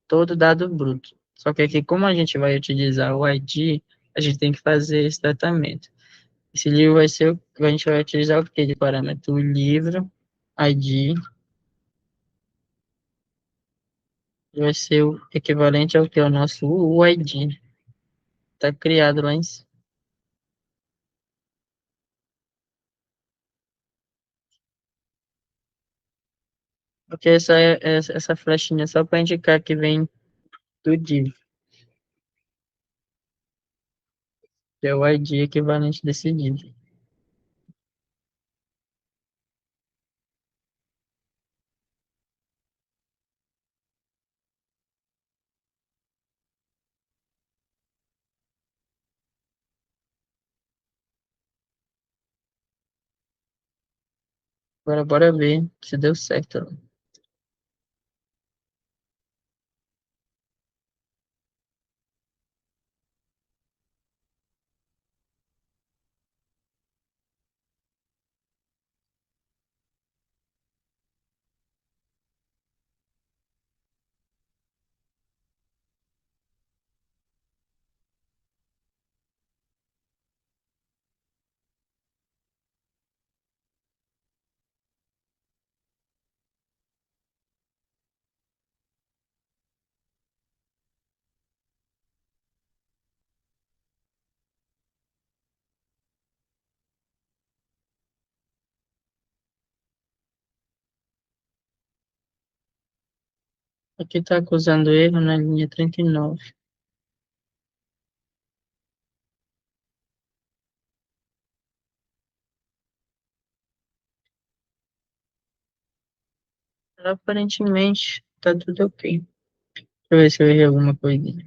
todo dado bruto. Só que aqui, como a gente vai utilizar o ID, a gente tem que fazer esse tratamento. Esse livro vai ser, a gente vai utilizar o quê de parâmetro? O livro, ID, vai ser o equivalente ao que? O nosso UID. Está criado lá em cima. Porque essa flechinha é só para indicar que vem do div, que é o ID equivalente desse div. Agora bora ver se deu certo. Aqui está acusando erro na linha 39. Aparentemente está tudo ok. Deixa eu ver se eu errei alguma coisinha.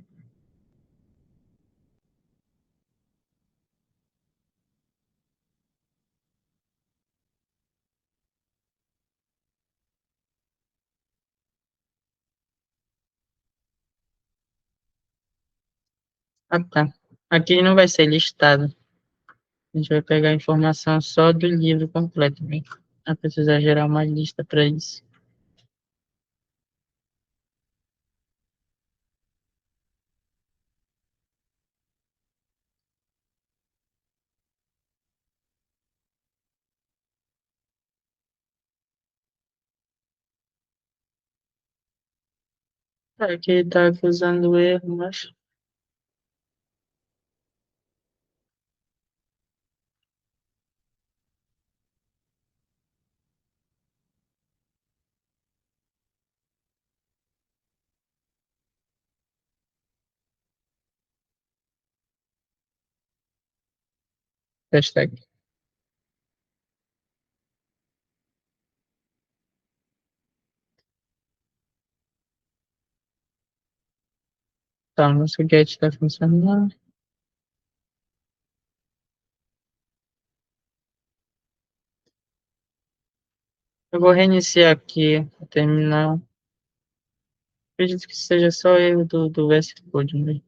Ah, tá. Aqui não vai ser listado. A gente vai pegar a informação só do livro completo, né? Vai precisar gerar uma lista para isso. Aqui está acusando erro, mas hashtag. Tá, nosso get está funcionando. Eu vou reiniciar aqui, terminar. Acredito que seja só erro do VS Code, né?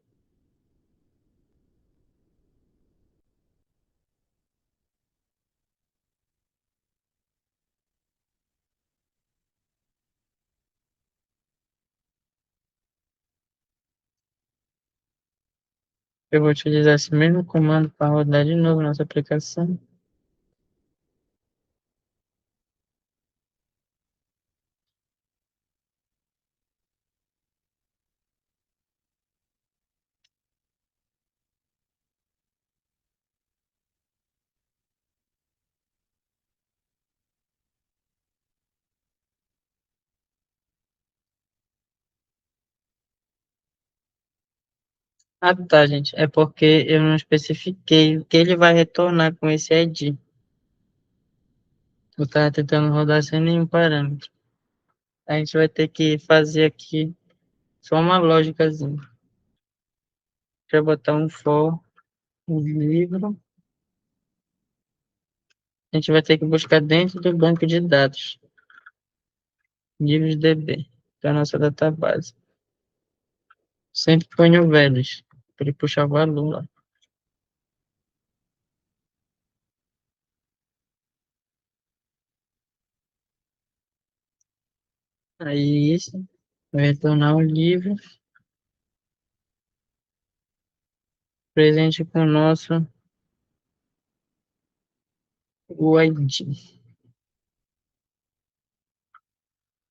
Eu vou utilizar esse mesmo comando para rodar de novo nossa aplicação. Ah, tá, gente. É porque eu não especifiquei o que ele vai retornar com esse ID. Eu estava tentando rodar sem nenhum parâmetro. A gente vai ter que fazer aqui só uma lógicazinha. Deixa eu botar um for, um livro. A gente vai ter que buscar dentro do banco de dados, livros DB, que é a nossa database. Sempre ponho velhos, para ele puxar o valor lá. Aí isso, vai retornar o livro, presente com o nosso UID,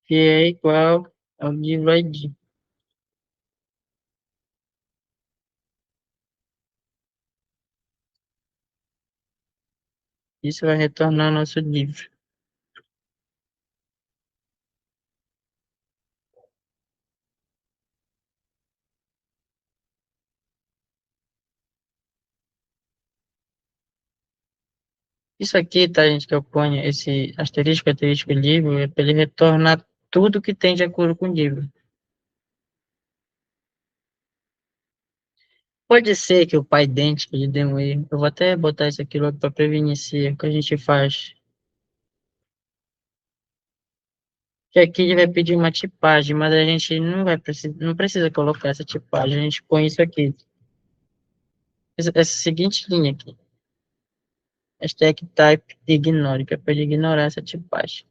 que é igual ao livro ID. Isso vai retornar nosso livro. Isso aqui, tá, gente, que eu ponho esse asterisco, asterisco livro, é para ele retornar tudo que tem de acordo com o livro. Pode ser que o pai dente ele dê um erro. Eu vou até botar isso aqui logo para prevenir esse erro que a gente faz. Que aqui ele vai pedir uma tipagem, mas a gente não precisa colocar essa tipagem. A gente põe isso aqui. Essa seguinte linha aqui. Hashtag type ignore, que é para ele ignorar essa tipagem.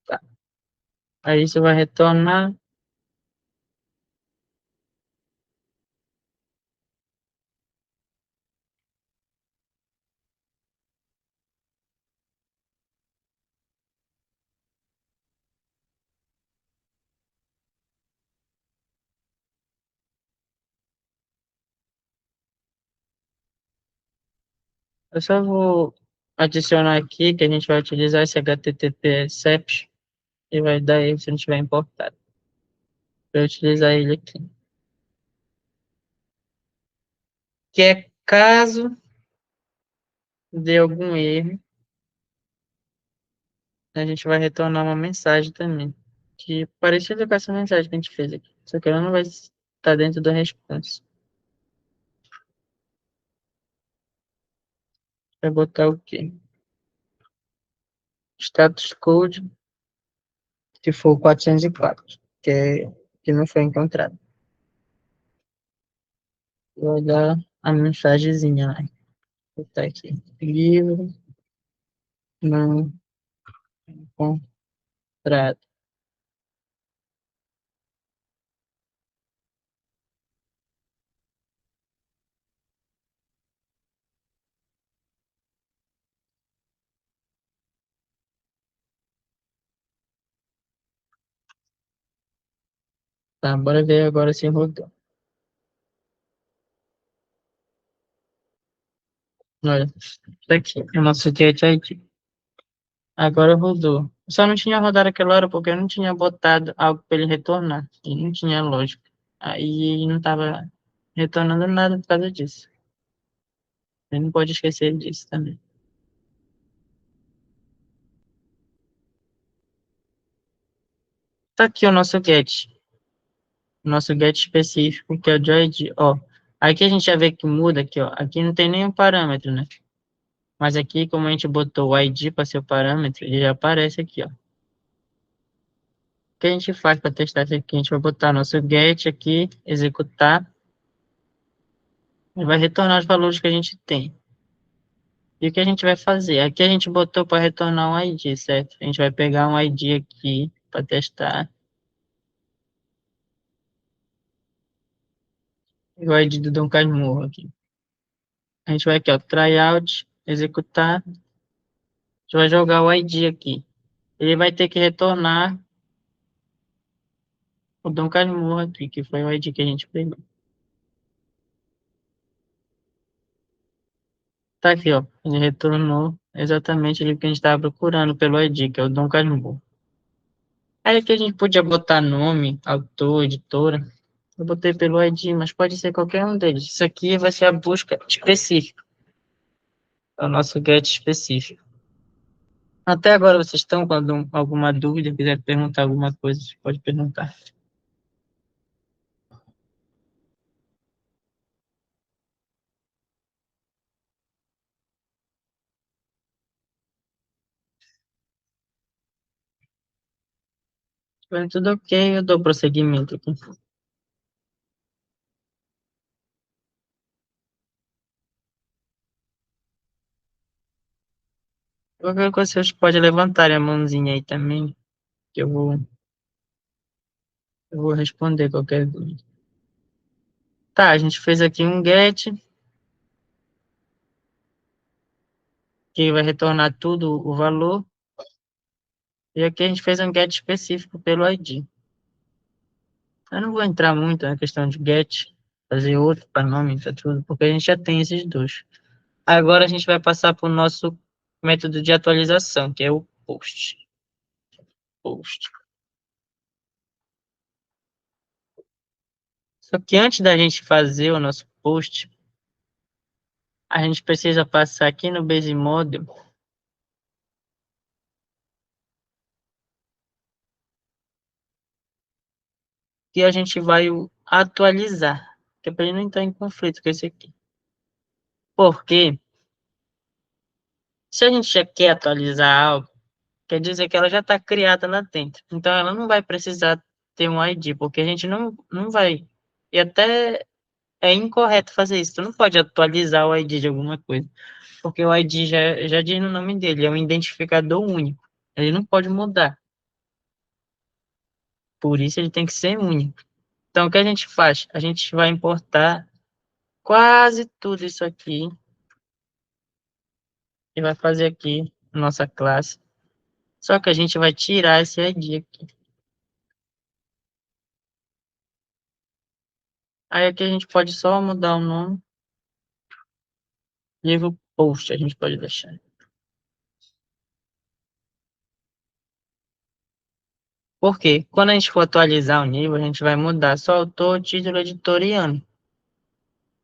Tá. Aí isso vai retornar. Eu só vou adicionar aqui que a gente vai utilizar esse HTTP SEPs e vai dar erro se não tiver importado. Vou utilizar ele aqui. Que é caso dê algum erro, a gente vai retornar uma mensagem também. Que é parecida com essa mensagem que a gente fez aqui. Só que ela não vai estar dentro da resposta. Vai botar o quê? Status code, se for 404, que não foi encontrado. Vou dar a mensagenzinha lá. Vou botar aqui. Livro não encontrado. Tá, bora ver agora se rodou. Olha, tá aqui, é o nosso Get ID. Agora rodou. Só não tinha rodado aquela hora porque eu não tinha botado algo para ele retornar. E não tinha lógica. Aí ele não estava retornando nada por causa disso. Ele não pode esquecer disso também. Tá aqui o nosso get. O nosso get específico, que é o Joid. Ó, aqui a gente já vê que muda aqui, ó. Aqui não tem nenhum parâmetro, né? Mas aqui, como a gente botou o ID para ser o parâmetro, ele já aparece aqui, ó. O que a gente faz para testar isso aqui? A gente vai botar nosso get aqui, executar, e vai retornar os valores que a gente tem. E o que a gente vai fazer? Aqui a gente botou para retornar um ID, certo? A gente vai pegar um ID aqui para testar. E o ID do Dom Casmurro aqui. A gente vai aqui, ó, tryout, executar. A gente vai jogar o ID aqui. Ele vai ter que retornar o Dom Casmurro aqui, que foi o ID que a gente pegou. Tá aqui, ó. Ele retornou exatamente ali que a gente estava procurando pelo ID, que é o Dom Casmurro. Aí aqui a gente podia botar nome, autor, editora. Eu botei pelo ID, mas pode ser qualquer um deles. Isso aqui vai ser a busca específica, é o nosso get específico. Até agora vocês estão com alguma dúvida, quiser perguntar alguma coisa, você pode perguntar. Se tiver tudo ok, eu dou prosseguimento aqui. Qualquer coisa vocês podem levantar a mãozinha aí também, que eu vou responder qualquer dúvida. Tá, a gente fez aqui um get, que vai retornar tudo o valor. E aqui a gente fez um get específico pelo ID. Eu não vou entrar muito na questão de get, fazer outro para nome, para tudo, porque a gente já tem esses dois. Agora a gente vai passar para o nosso método de atualização, que é o post. Post. Só que antes da gente fazer o nosso post, a gente precisa passar aqui no Base Model que a gente vai atualizar, que é para ele não entrar em conflito com esse aqui. Porque se a gente já quer atualizar algo, quer dizer que ela já está criada lá dentro. Então ela não vai precisar ter um ID, porque a gente não vai. E até é incorreto fazer isso. Tu não pode atualizar o ID de alguma coisa, porque o ID já diz no nome dele, é um identificador único. Ele não pode mudar. Por isso ele tem que ser único. Então o que a gente faz? A gente vai importar quase tudo isso aqui e vai fazer aqui nossa classe. Só que a gente vai tirar esse ID aqui. Aí aqui a gente pode só mudar o nome. Livro post a gente pode deixar. Porque quando a gente for atualizar o nível, a gente vai mudar só autor, título, editor e ano.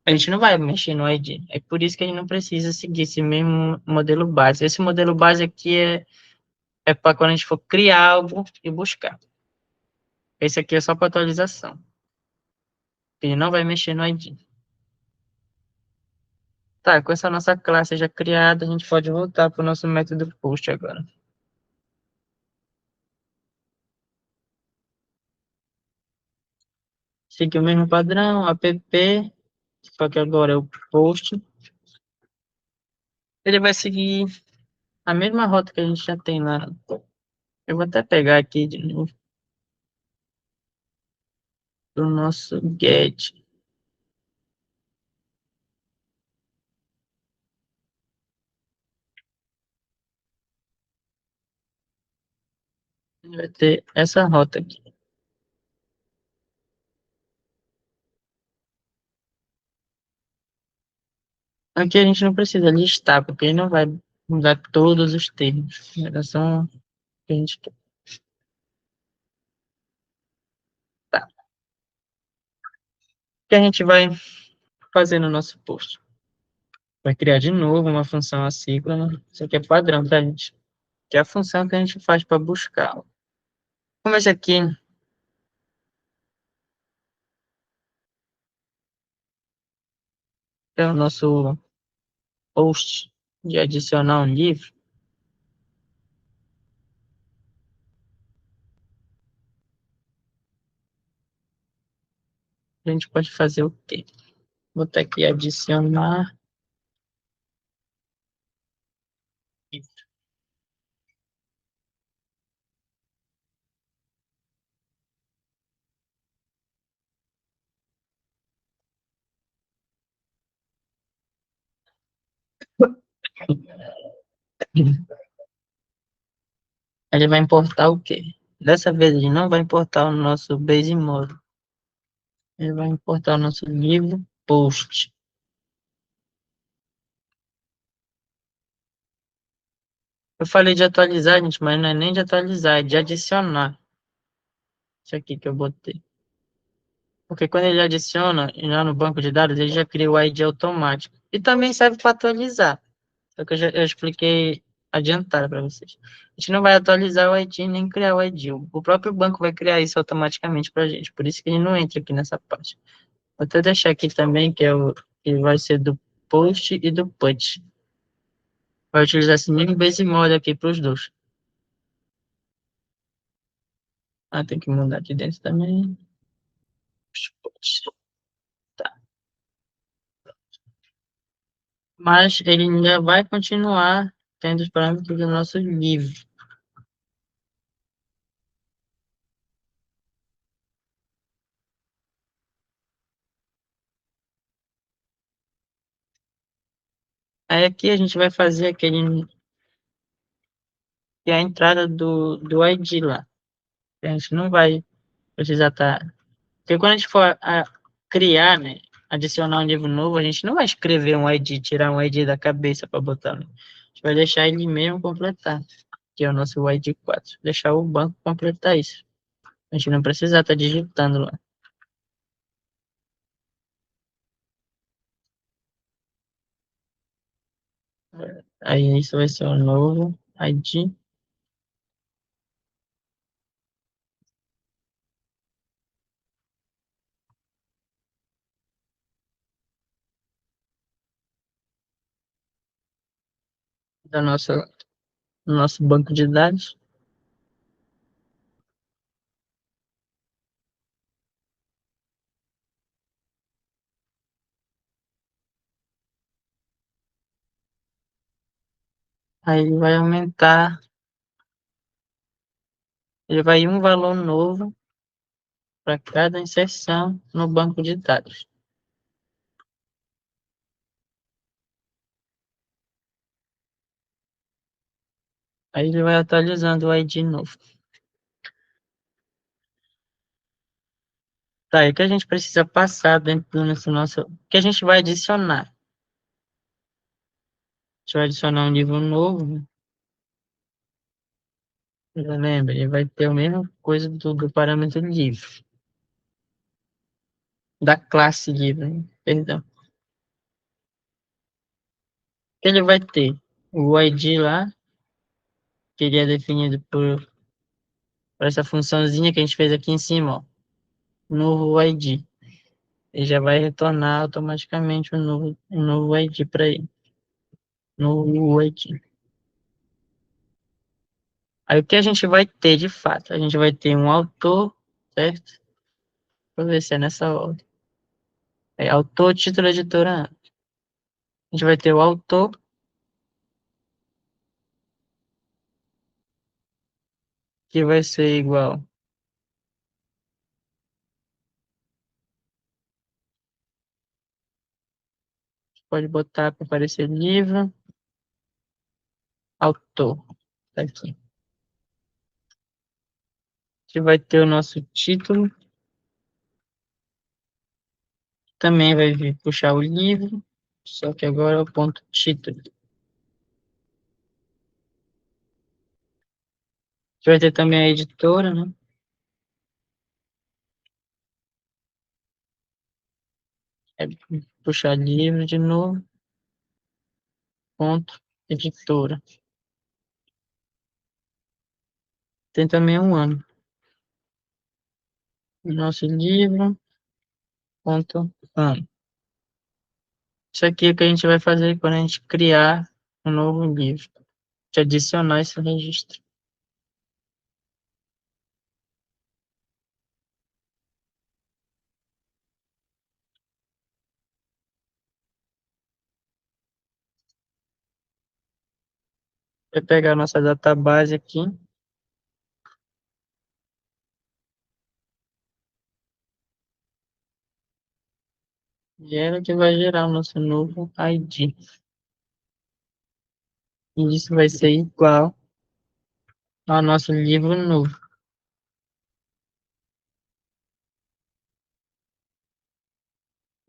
A gente não vai mexer no ID. É por isso que a gente não precisa seguir esse mesmo modelo base. Esse modelo base aqui é para quando a gente for criar algo e buscar. Esse aqui é só para atualização. Ele não vai mexer no ID. Tá, com essa nossa classe já criada, a gente pode voltar para o nosso método post agora. Seguir o mesmo padrão, app, só que agora é o post. Ele vai seguir a mesma rota que a gente já tem lá. Eu vou até pegar aqui de novo do nosso get. Vai ter essa rota aqui. Aqui a gente não precisa listar, porque ele não vai mudar todos os termos. Era só o que a gente quer. Tá. O que a gente vai fazer no nosso post? Vai criar de novo uma função assíncrona. Isso aqui é padrão pra gente. Que é a função que a gente faz para buscar. Como esse aqui é o nosso post de adicionar um livro, a gente pode fazer o quê? Vou botar aqui adicionar. Ele vai importar o quê? Dessa vez ele não vai importar o nosso base model. Ele vai importar o nosso livro post. Eu falei de atualizar, gente, mas não é nem de atualizar, é de adicionar. Isso aqui que eu botei. Porque quando ele adiciona, lá no banco de dados, ele já cria o ID automático. E também serve para atualizar. Só que eu expliquei adiantado para vocês. A gente não vai atualizar o ID nem criar o ID. O próprio banco vai criar isso automaticamente para a gente. Por isso que ele não entra aqui nessa parte. Vou até deixar aqui também, que vai ser do post e do put. Vai utilizar esse mesmo base model aqui para os dois. Ah, tem que mudar aqui dentro também. Tá. Mas ele ainda vai continuar tem dos parâmetros do nosso livro. Aí aqui a gente vai fazer aquele, que é a entrada do ID lá. A gente não vai precisar estar. Porque quando a gente for criar, né, adicionar um livro novo, a gente não vai escrever um ID, tirar um ID da cabeça para botar, né? A gente vai deixar ele mesmo completar, que é o nosso ID 4. Deixar o banco completar isso. A gente não precisa estar digitando lá. Aí isso vai ser o novo ID da nossa, do nosso banco de dados. Aí ele vai aumentar, ele vai ir um valor novo para cada inserção no banco de dados. Aí ele vai atualizando o ID novo. Tá, e o que a gente precisa passar dentro do nosso. O que a gente vai adicionar? A gente vai adicionar um livro novo, né? Já lembra, ele vai ter a mesma coisa do parâmetro livro, da classe livro, né? Perdão. Ele vai ter o ID lá, que ele é definido por essa funçãozinha que a gente fez aqui em cima, ó, novo ID. Ele já vai retornar automaticamente um novo ID para ele. Novo ID. Aí o que a gente vai ter de fato? A gente vai ter um autor, certo? Vou ver se é nessa ordem. É autor, título, editora. A gente vai ter o autor, que vai ser igual. Pode botar para aparecer livro, autor. Tá aqui. A gente vai ter o nosso título. Também vai vir puxar o livro, só que agora é o ponto título. A gente vai ter também a editora, né? É puxar livro de novo, ponto editora. Tem também um ano. Nosso livro, ponto ano. Isso aqui é o que a gente vai fazer quando a gente criar um novo livro, de adicionar esse registro. Vai pegar a nossa database aqui, e ela que vai gerar o nosso novo ID. E isso vai ser igual ao nosso livro novo.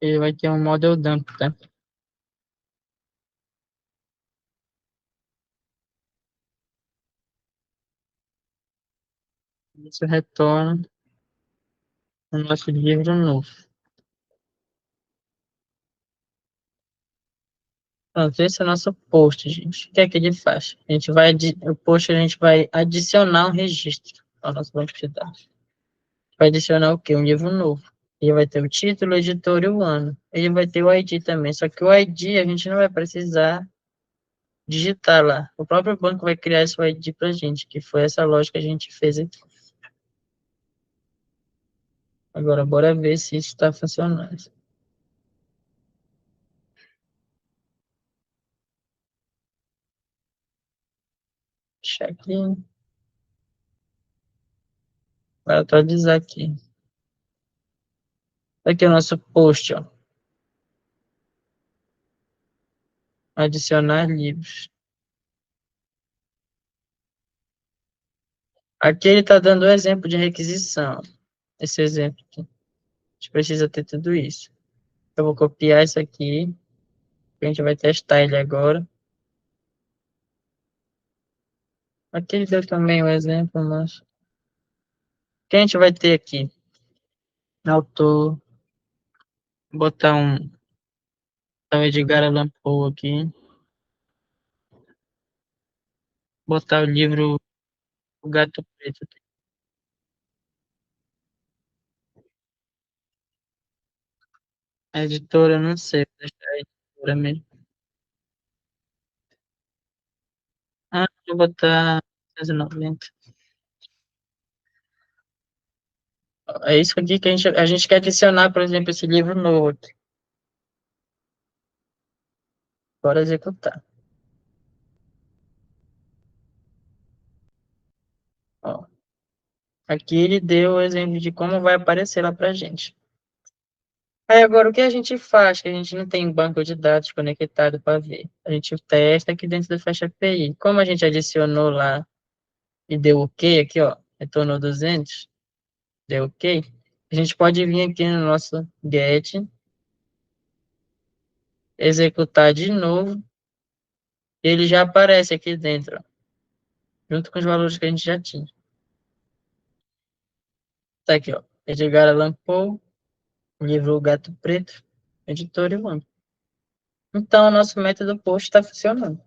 Ele vai ter um model dump, tá? Isso retorna o nosso livro novo. Pronto, esse é o nosso post, gente. O que é que ele faz? A gente vai, o post a gente vai adicionar um registro ao nosso banco de dados. Vai adicionar o quê? Um livro novo. Ele vai ter o título, o editor e o ano. Ele vai ter o ID também. Só que o ID a gente não vai precisar digitar lá. O próprio banco vai criar esse ID para a gente, que foi essa lógica que a gente fez aqui. Agora, bora ver se isso está funcionando. Deixa aqui. Vai atualizar aqui. Aqui é o nosso post, ó. Adicionar livros. Aqui ele está dando o exemplo de requisição. Esse exemplo aqui. A gente precisa ter tudo isso. Eu vou copiar isso aqui. A gente vai testar ele agora. Aqui ele deu também o exemplo, mas... O que a gente vai ter aqui? Autor. Botar um Edgar Allan Poe aqui. Botar o livro O Gato Preto. A editora, não sei. Vou deixar a editora mesmo. Ah, vou botar 190. É isso aqui que a gente quer adicionar, por exemplo, esse livro novo aqui. Bora executar. Ó, aqui ele deu o exemplo de como vai aparecer lá pra gente. Aí agora o que a gente faz, que a gente não tem um banco de dados conectado para ver? A gente testa aqui dentro do Flash API. Como a gente adicionou lá e deu OK aqui, ó, retornou 200, deu OK, a gente pode vir aqui no nosso get, executar de novo, e ele já aparece aqui dentro, ó, junto com os valores que a gente já tinha. Tá aqui, ó, Edgar Allan Poe, livro O Gato Preto, editor e nome. Então, o nosso método post está funcionando.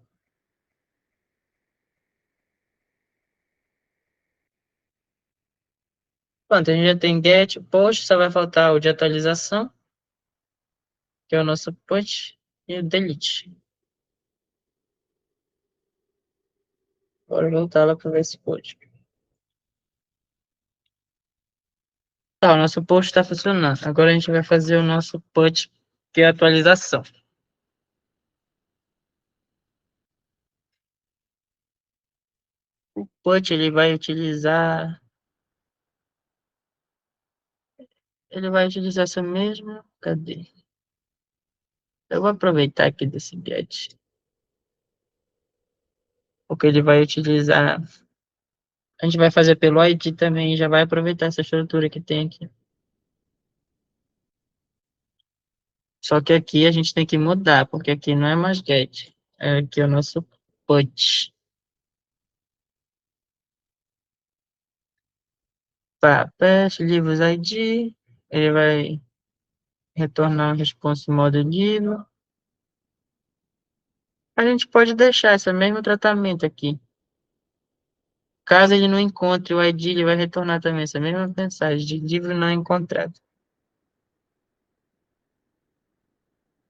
Pronto, a gente já tem get, post, só vai faltar o de atualização, que é o nosso put, e o delete. Bora voltar lá para ver esse post. Tá, o nosso post está funcionando. Agora a gente vai fazer o nosso put, que é a atualização. O put ele vai utilizar essa mesma, cadê? Eu vou aproveitar aqui desse get, porque ele vai utilizar, a gente vai fazer pelo ID também, e já vai aproveitar essa estrutura que tem aqui. Só que aqui a gente tem que mudar, porque aqui não é mais get. Aqui é o nosso put. Tá, patch livros ID. Ele vai retornar um response modo livro. A gente pode deixar esse mesmo tratamento aqui. Caso ele não encontre o ID, ele vai retornar também essa mesma mensagem de livro não encontrado.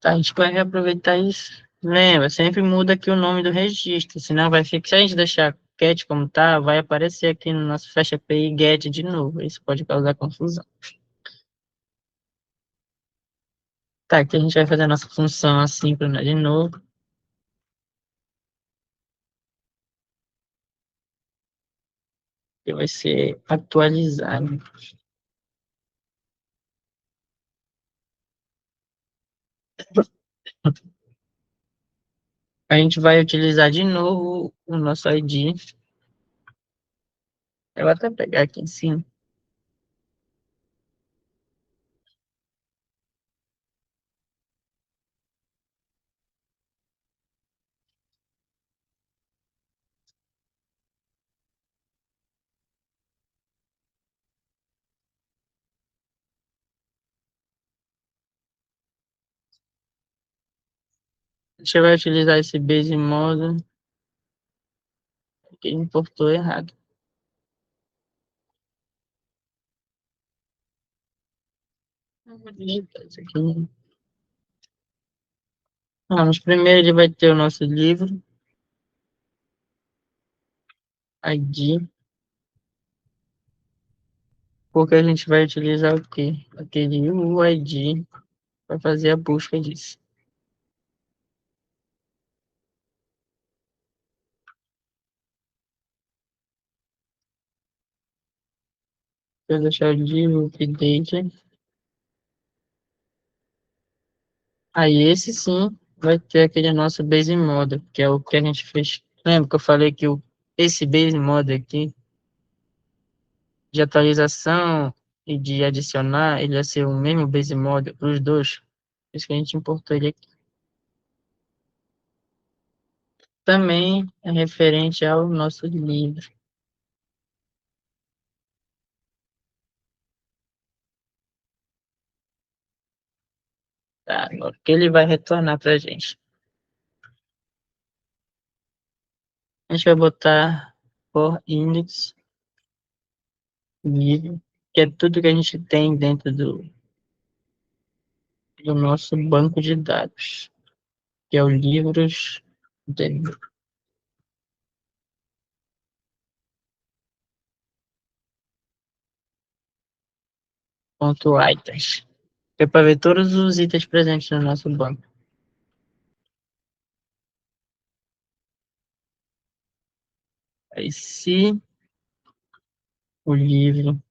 Tá, a gente vai reaproveitar isso. Lembra, sempre muda aqui o nome do registro, senão vai ficar, se a gente deixar get como tá, vai aparecer aqui no nosso Flash API get de novo. Isso pode causar confusão. Tá, aqui a gente vai fazer a nossa função assíncrona de novo. Que vai ser atualizado. A gente vai utilizar de novo o nosso ID. Eu vou até pegar aqui em cima. A gente vai utilizar esse base model que importou errado. Eu vou digitar isso aqui. Vamos, primeiro ele vai ter o nosso livro, ID, porque a gente vai utilizar o quê? Aquele UID para fazer a busca disso. eu deixar o livro, update. Aí esse sim vai ter aquele nosso base model, que é o que a gente fez. Lembra que eu falei que esse base model aqui, de atualização e de adicionar, ele vai ser o mesmo base model para os dois. Por isso que a gente importou ele aqui. Também é referente ao nosso livro. Tá? Agora, o que ele vai retornar para a gente? A gente vai botar for index livro, que é tudo que a gente tem dentro do nosso banco de dados, que é o livros de ponto items, que é para ver todos os itens presentes no nosso banco. Aí, se o livro,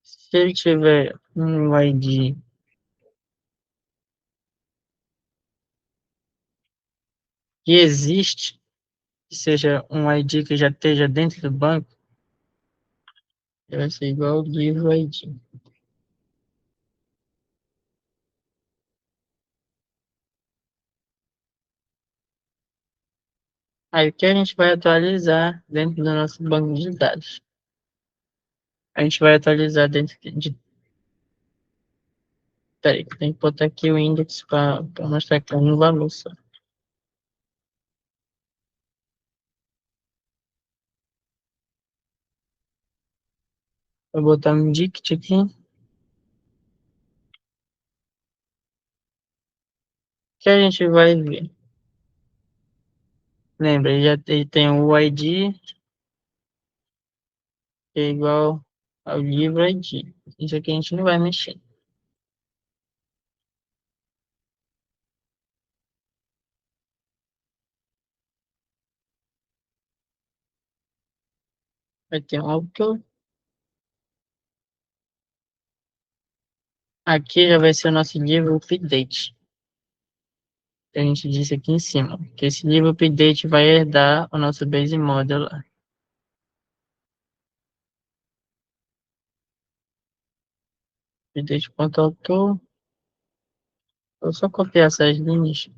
se ele tiver um ID que existe, que seja um ID que já esteja dentro do banco, ele vai ser igual ao livro ID. Aí, o que a gente vai atualizar dentro do nosso banco de dados? A gente vai atualizar dentro de. Peraí, tem que botar aqui o index para mostrar que é um valor só. Vou botar um dict aqui. Que a gente vai ver. Lembra, ele tem o ID, que é igual ao livro ID. Isso aqui a gente não vai mexer. Vai ter um autor. Aqui já vai ser o nosso livro update. Que a gente disse aqui em cima. Que esse livro update vai herdar o nosso base model lá. Update.autor. Vou só copiar essas linhas.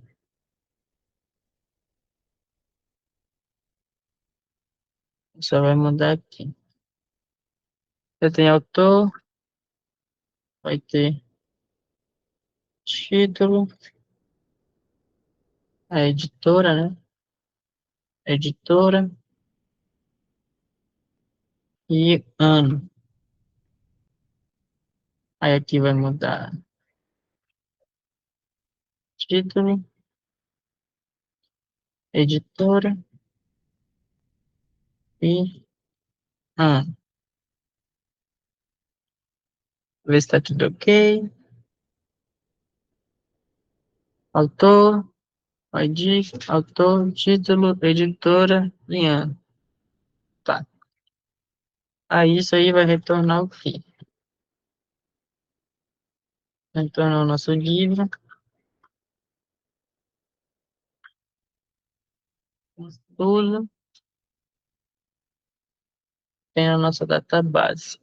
Só vai mudar aqui. Eu tenho autor, vai ter título, a editora, né? Editora e ano. Aí aqui vai mudar título, editora e ano. Ver se está tudo ok. Autor, ID, autor, título, editora e ano. Tá. Aí isso aí vai retornar o quê? Vai retornar o nosso livro, tudo, tem a nossa database.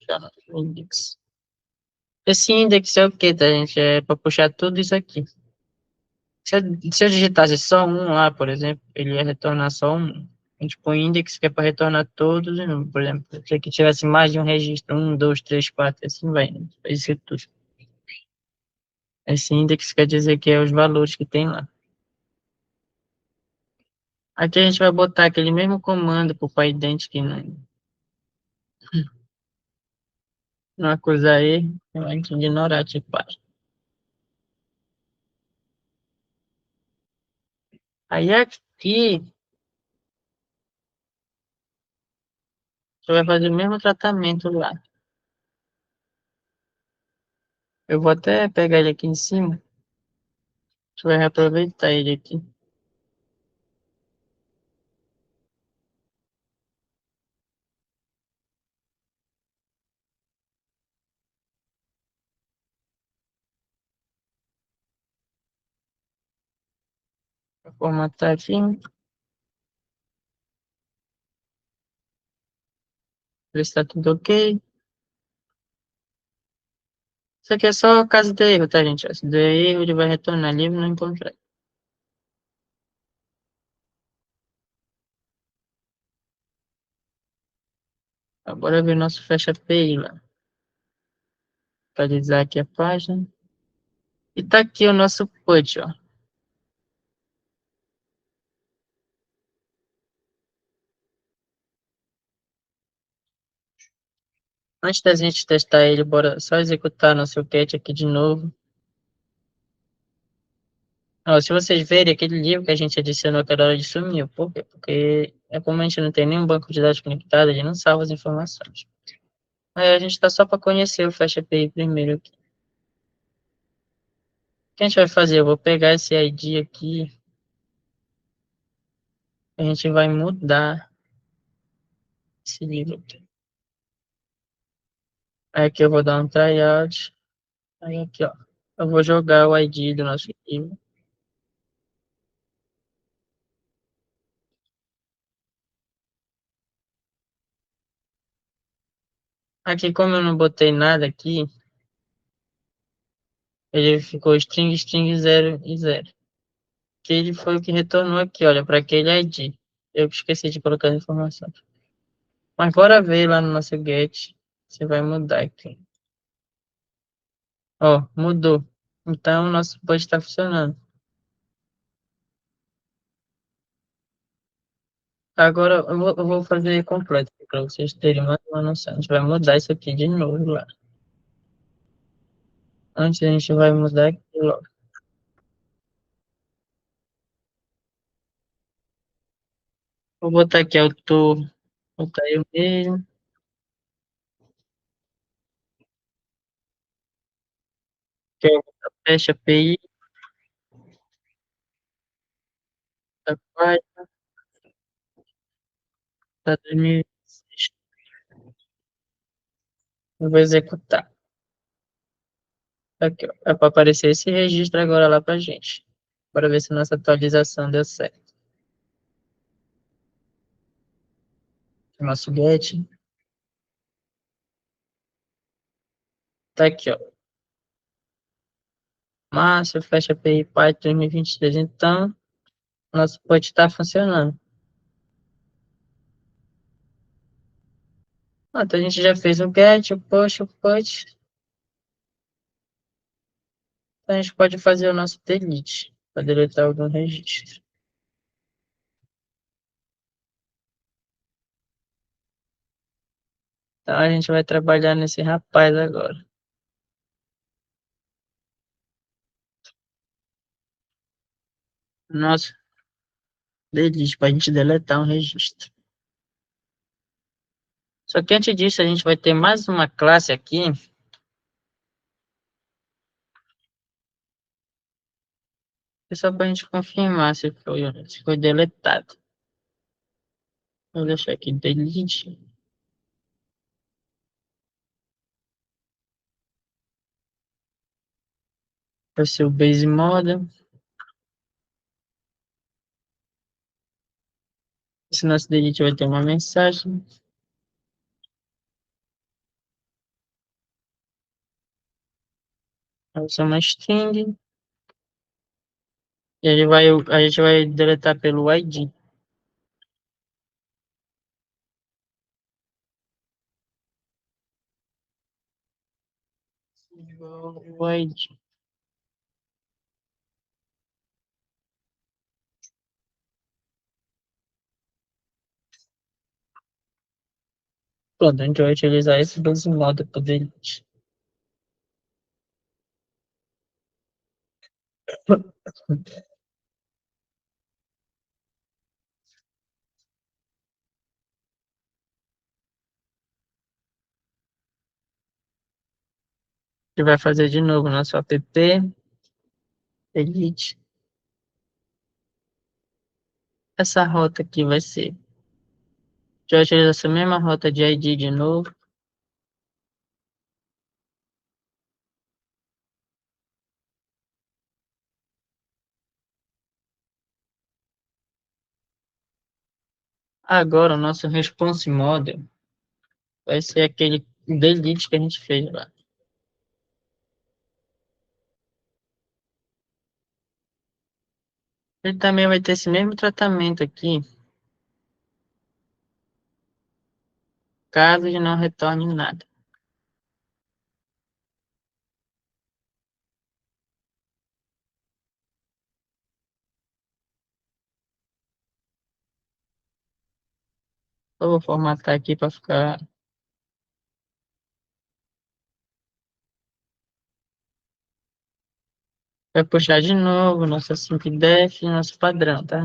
Já no index. Esse index é o quê, tá, gente? É para puxar tudo isso aqui. Se eu digitasse só um lá, por exemplo, ele ia retornar só um. A gente põe index que é para retornar todos os números. Por exemplo, se aqui tivesse mais de um registro, um, dois, três, quatro, assim vai, né? Isso tudo. Esse index quer dizer que é os valores que tem lá. Aqui a gente vai botar aquele mesmo comando para o PyDent que não acusar erro, a gente ignorar, tipo. Aí aqui Você vai fazer o mesmo tratamento lá. Eu vou até pegar ele aqui em cima. Você vai reaproveitar ele aqui. Vou formatar aqui. Ver se tá tudo ok. Isso aqui é só caso de erro, tá, gente? Se der erro, ele vai retornar livre não encontrar. Agora ver nosso fecha API lá. Atualizar aqui a página. E tá aqui o nosso PUT, ó. Antes da gente testar ele, bora só executar nosso cat aqui de novo. Ó, se vocês verem aquele livro que a gente adicionou aquela hora de sumiu. Por quê? Porque é como a gente não tem nenhum banco de dados conectado, ele não salva as informações. Aí a gente está só para conhecer o Flash API primeiro aqui. O que a gente vai fazer? Eu vou pegar esse ID aqui, a gente vai mudar esse livro aqui. Aí aqui eu vou dar um tryout. Aí aqui, ó. Eu vou jogar o ID do nosso livro. Aqui, como eu não botei nada aqui, ele ficou string, string 0 e 0. Que ele foi o que retornou aqui, olha, para aquele ID. Eu esqueci de colocar as informações. Mas bora ver lá no nosso get. Você vai mudar aqui. Ó, mudou. Então, o nosso post está funcionando. Agora, eu vou fazer completo para vocês terem mais uma noção. A gente vai mudar isso aqui de novo lá. Antes, a gente vai mudar aqui logo. Vou botar aqui autor. Vou botar eu mesmo. Que é o teste API da página da 2006. Eu vou executar. Aqui, ó. É para aparecer esse registro agora lá para gente. Bora ver se nossa atualização deu certo. Nosso get. Tá aqui, ó. Márcio, fecha API Python 2023. Então, nosso put está funcionando. Então, a gente já fez o get, o push, o put. Então, a gente pode fazer o nosso delete para deletar algum registro. Então, a gente vai trabalhar nesse rapaz agora. Nosso delete para a gente deletar um registro. Só que antes disso, a gente vai ter mais uma classe aqui. Só para a gente confirmar se foi deletado. Vou deixar aqui delete. Vai ser o base model. Esse nosso delete vai ter uma mensagem. Vai ser uma string. E a gente vai deletar pelo ID. O ID. Pronto, a gente vai utilizar esse base model para delete. gente vai fazer de novo nosso app, delete. Essa rota aqui vai ser. Já utiliza essa mesma rota de ID de novo. Agora o nosso response model vai ser aquele delete que a gente fez lá. Ele também vai ter esse mesmo tratamento aqui, caso ele não retorne nada. Eu vou formatar aqui para ficar. Vai puxar de novo nossa 5def, nosso padrão, tá?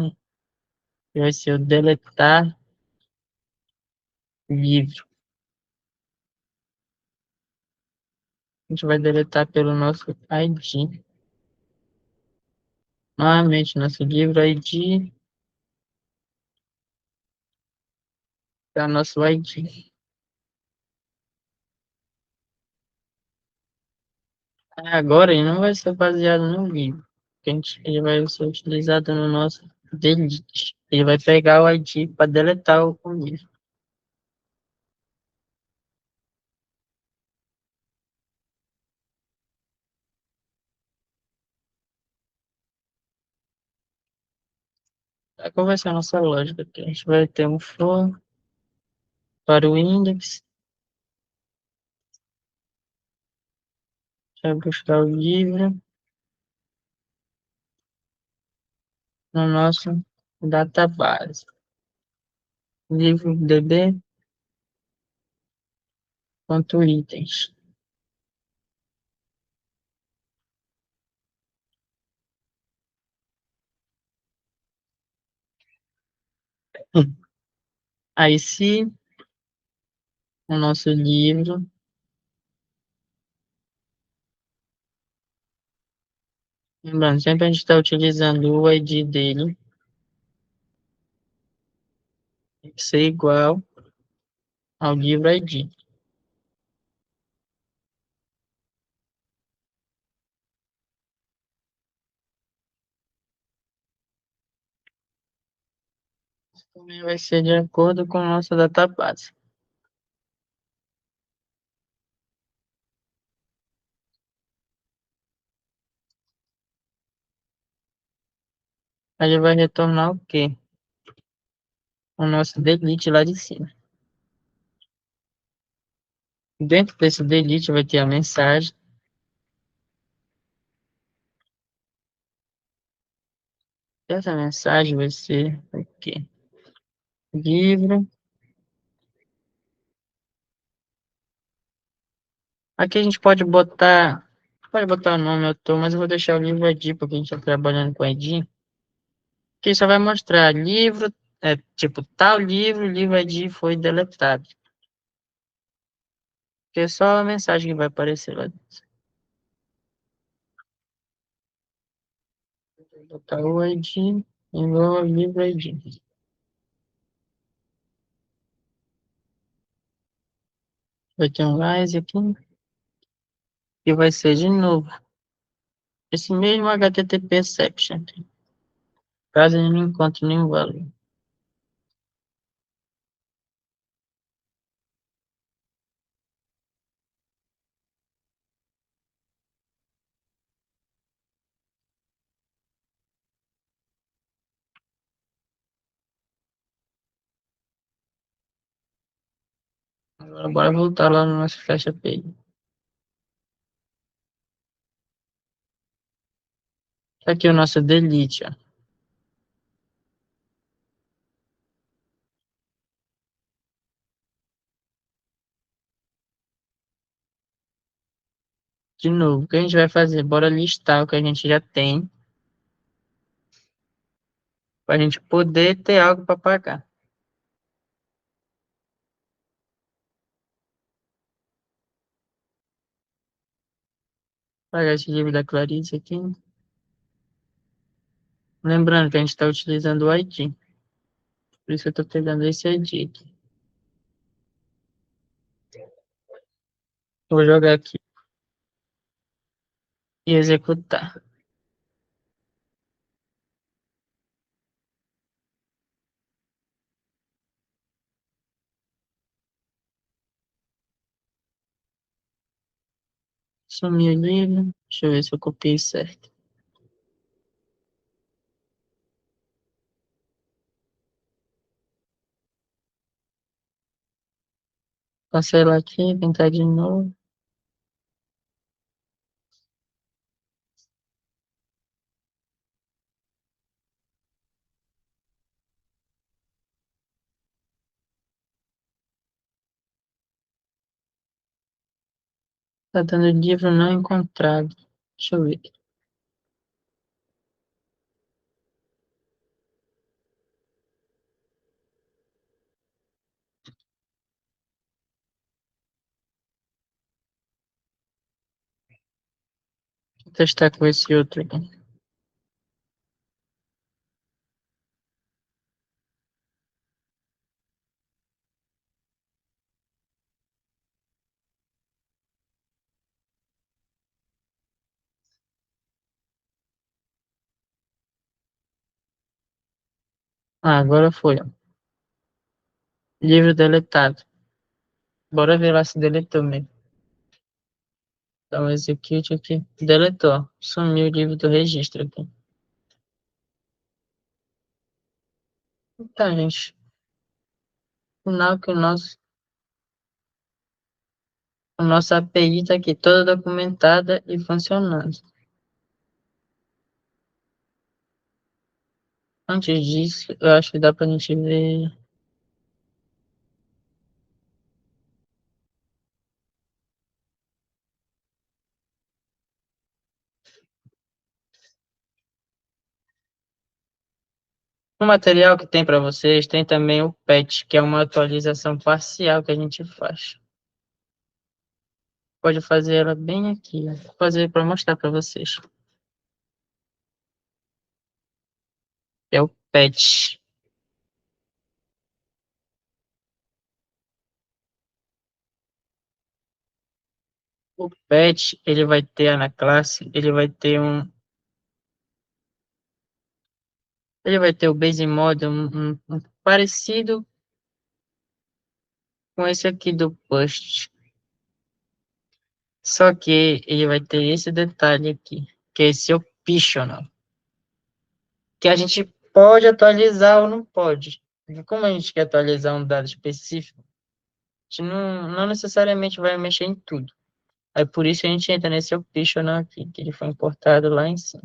Vai ser o deletar livro. A gente vai deletar pelo nosso ID. Novamente, nosso livro ID para nosso ID. Agora ele não vai ser baseado no livro. Ele vai ser utilizado no nosso delete. Ele vai pegar o ID para deletar o livro. Qual vai ser a nossa lógica aqui? A gente vai ter um for para o index, vai buscar o livro no nosso database. Livro db.itens. Aí se o nosso livro, lembrando, sempre a gente está utilizando o ID dele, tem que ser igual ao livro ID. Isso também vai ser de acordo com a nossa database. Aí ele vai retornar o quê? O nosso delete lá de cima. Dentro desse delete vai ter a mensagem. Essa mensagem vai ser o quê? Livro. Aqui a gente pode botar o nome autor, mas eu vou deixar o livro ID, porque a gente está trabalhando com ID. Que só vai mostrar livro, tipo, tal livro, livro ID foi deletado. Que é só a mensagem que vai aparecer lá dentro. Vou botar o ID, igual ao livro ID. Vai ter um rise aqui, e vai ser de novo esse mesmo HTTP exception, caso ele não encontre nenhum valor. Agora bora voltar lá no nosso flash page. Tá aqui o nosso delete, ó. De novo, o que a gente vai fazer? Bora listar o que a gente já tem, para a gente poder ter algo para pagar. Pagar esse livro da Clarice aqui. Lembrando que a gente está utilizando o ID. Por isso que eu estou pegando esse ID aqui. Vou jogar aqui e executar. Sumiu o livro. Deixa eu ver se eu copiei certo. Cancelar aqui, tentar de novo. Tá dando livro não encontrado. Deixa eu ver. Vou testar com esse outro aqui. Ah, agora foi, ó. Livro deletado. Bora ver lá se deletou mesmo. Dá um execute aqui. Deletou. Sumiu o livro do registro aqui. Tá, gente. Sinal que o nosso API tá aqui toda documentada e funcionando. Antes disso, eu acho que dá pra gente ver. No material que tem para vocês, tem também o patch, que é uma atualização parcial que a gente faz. Pode fazer ela bem aqui, ó. Vou fazer para mostrar para vocês. É o patch. O patch, ele vai ter na classe, ele vai ter o base model um parecido com esse aqui do post. Só que ele vai ter esse detalhe aqui, que é esse optional, que a gente pode atualizar ou não pode. Porque como a gente quer atualizar um dado específico, a gente não necessariamente vai mexer em tudo. Aí por isso a gente entra nesse optional aqui, que ele foi importado lá em cima.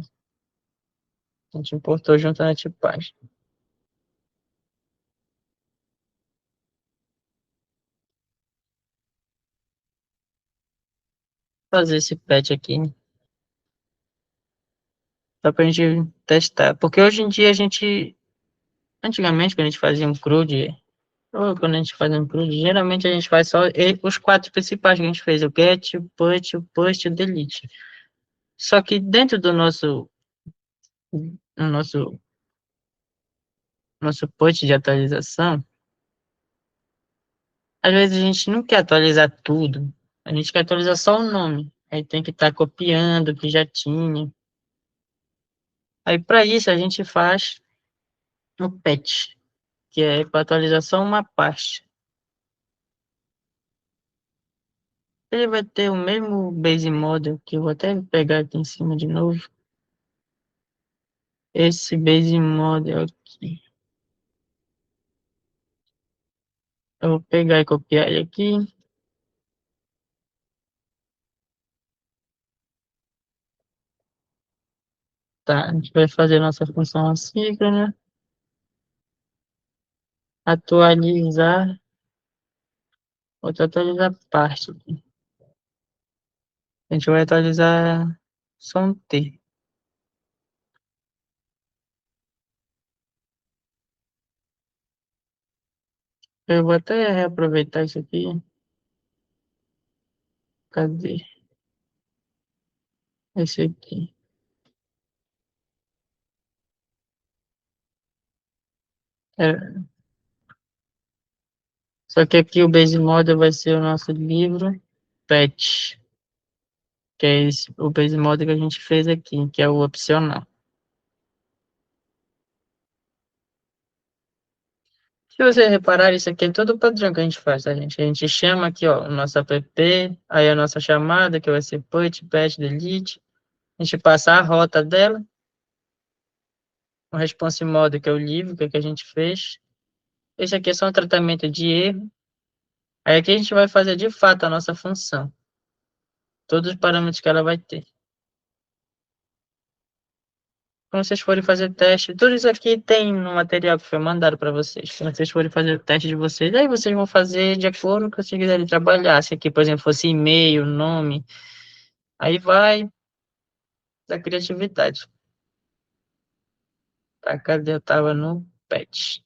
A gente importou junto na tipagem. Fazer esse patch aqui, né? Só pra gente testar. Porque hoje em dia a gente, antigamente quando a gente fazia um CRUD, ou quando a gente fazia um CRUD, geralmente a gente faz só os quatro principais que a gente fez, o get, o put, o post e o delete. Só que dentro do no nosso post de atualização, às vezes a gente não quer atualizar tudo. A gente quer atualizar só o nome. Aí tem que estar copiando o que já tinha. Aí para isso a gente faz o patch, que é para atualizar só uma parte. Ele vai ter o mesmo base model, que eu vou até pegar aqui em cima de novo. Esse base model aqui. Eu vou pegar e copiar ele aqui. Tá, a gente vai fazer nossa função assíncrona. Atualizar. Vou atualizar parte aqui. A gente vai atualizar só um T. Eu vou até reaproveitar isso aqui. Cadê? Esse aqui. É, só que aqui o base model vai ser o nosso livro pet, que é esse, o base model que a gente fez aqui, que é o opcional. Se você reparar, isso aqui é todo o padrão que a gente faz, tá, gente? A gente chama aqui, ó, o nosso app, aí a nossa chamada, que vai ser put, pet, delete. A gente passa a rota dela, o response model, que é o livro, que a gente fez. Esse aqui é só um tratamento de erro. Aí aqui a gente vai fazer de fato a nossa função. Todos os parâmetros que ela vai ter. Quando vocês forem fazer teste, tudo isso aqui tem no material que foi mandado para vocês. Quando vocês forem fazer o teste de vocês, aí vocês vão fazer de acordo com o que vocês quiserem trabalhar. Se aqui, por exemplo, fosse e-mail, nome, aí vai da criatividade. Tá, cadê? Eu tava no pet.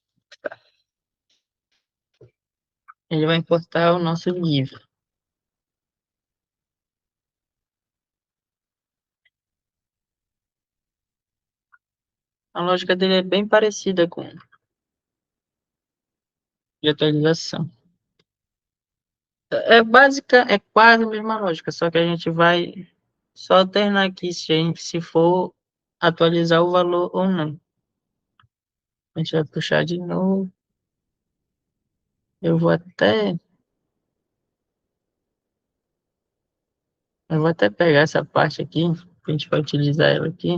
Ele vai importar o nosso livro. A lógica dele é bem parecida com de atualização. É básica, é quase a mesma lógica, só que a gente vai só alternar aqui se for atualizar o valor ou não. A gente vai puxar de novo. Eu vou até, eu vou até pegar essa parte aqui, que a gente vai utilizar ela aqui.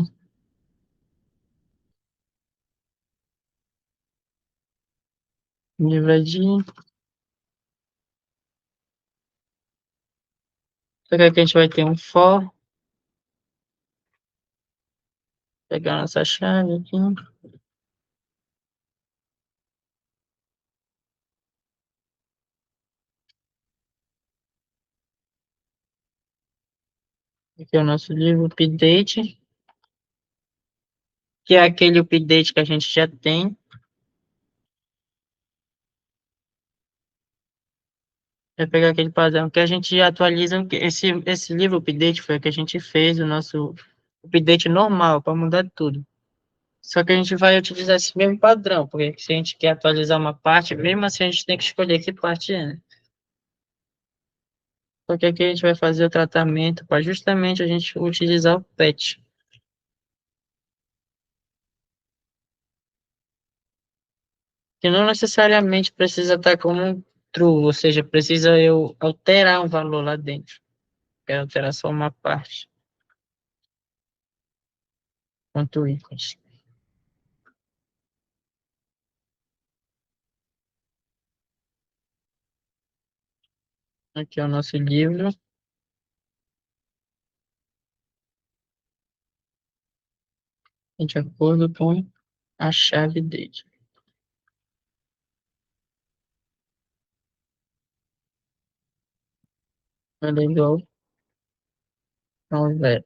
Livradinho. Só que aqui a gente vai ter um for, pegar nossa chave aqui. Aqui é o nosso livro update, que é aquele update que a gente já tem. É pegar aquele padrão que a gente atualiza. Esse livro update foi o que a gente fez, o nosso update normal, para mudar tudo. Só que a gente vai utilizar esse mesmo padrão, porque se a gente quer atualizar uma parte, mesmo assim a gente tem que escolher que parte é, né? Só que aqui a gente vai fazer o tratamento para justamente a gente utilizar o patch. Que não necessariamente precisa estar como true, ou seja, precisa eu alterar um valor lá dentro. Quero alterar só uma parte, ponto ícones. Aqui é o nosso livro, de acordo com a chave dele. Ela é igual ao velho.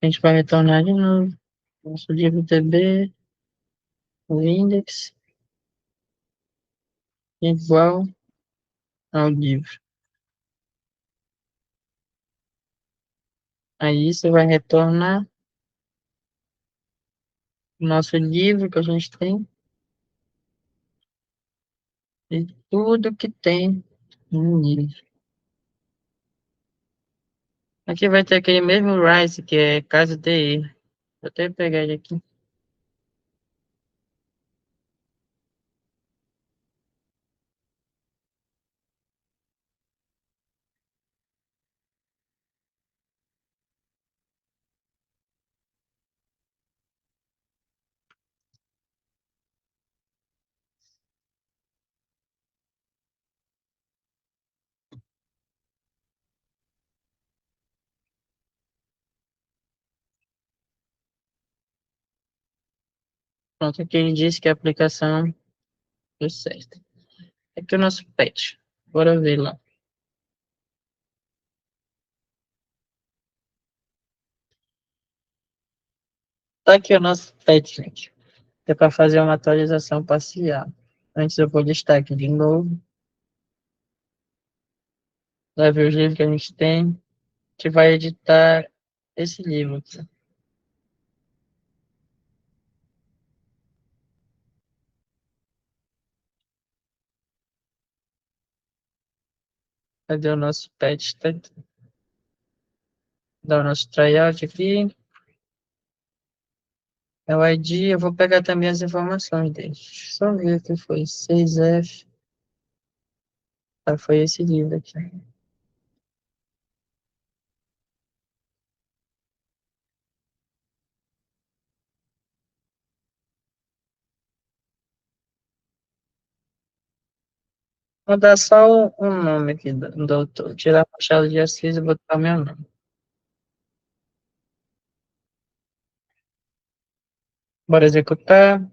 A gente vai retornar de novo. Nosso livro DB, o index, igual ao livro. Aí você vai retornar o nosso livro que a gente tem e tudo que tem no livro. Aqui vai ter aquele mesmo Rise, que é caso de erro. Vou até pegar ele aqui. Pronto, aqui ele disse que a aplicação deu certo. Aqui é o nosso patch. Bora ver lá. Tá aqui o nosso patch, gente. que é para fazer uma atualização parcial. Antes eu vou listar aqui de novo, vai ver os livros que a gente tem, que vai editar esse livro aqui. Cadê o nosso pet? Dá o nosso tryout aqui. É o ID, eu vou pegar também as informações dele. Deixa eu só ver o que foi. 6F. Ah, foi esse livro aqui. Vou dar só um nome aqui do doutor. Tirar a Machado de Assis e botar meu nome. Bora executar.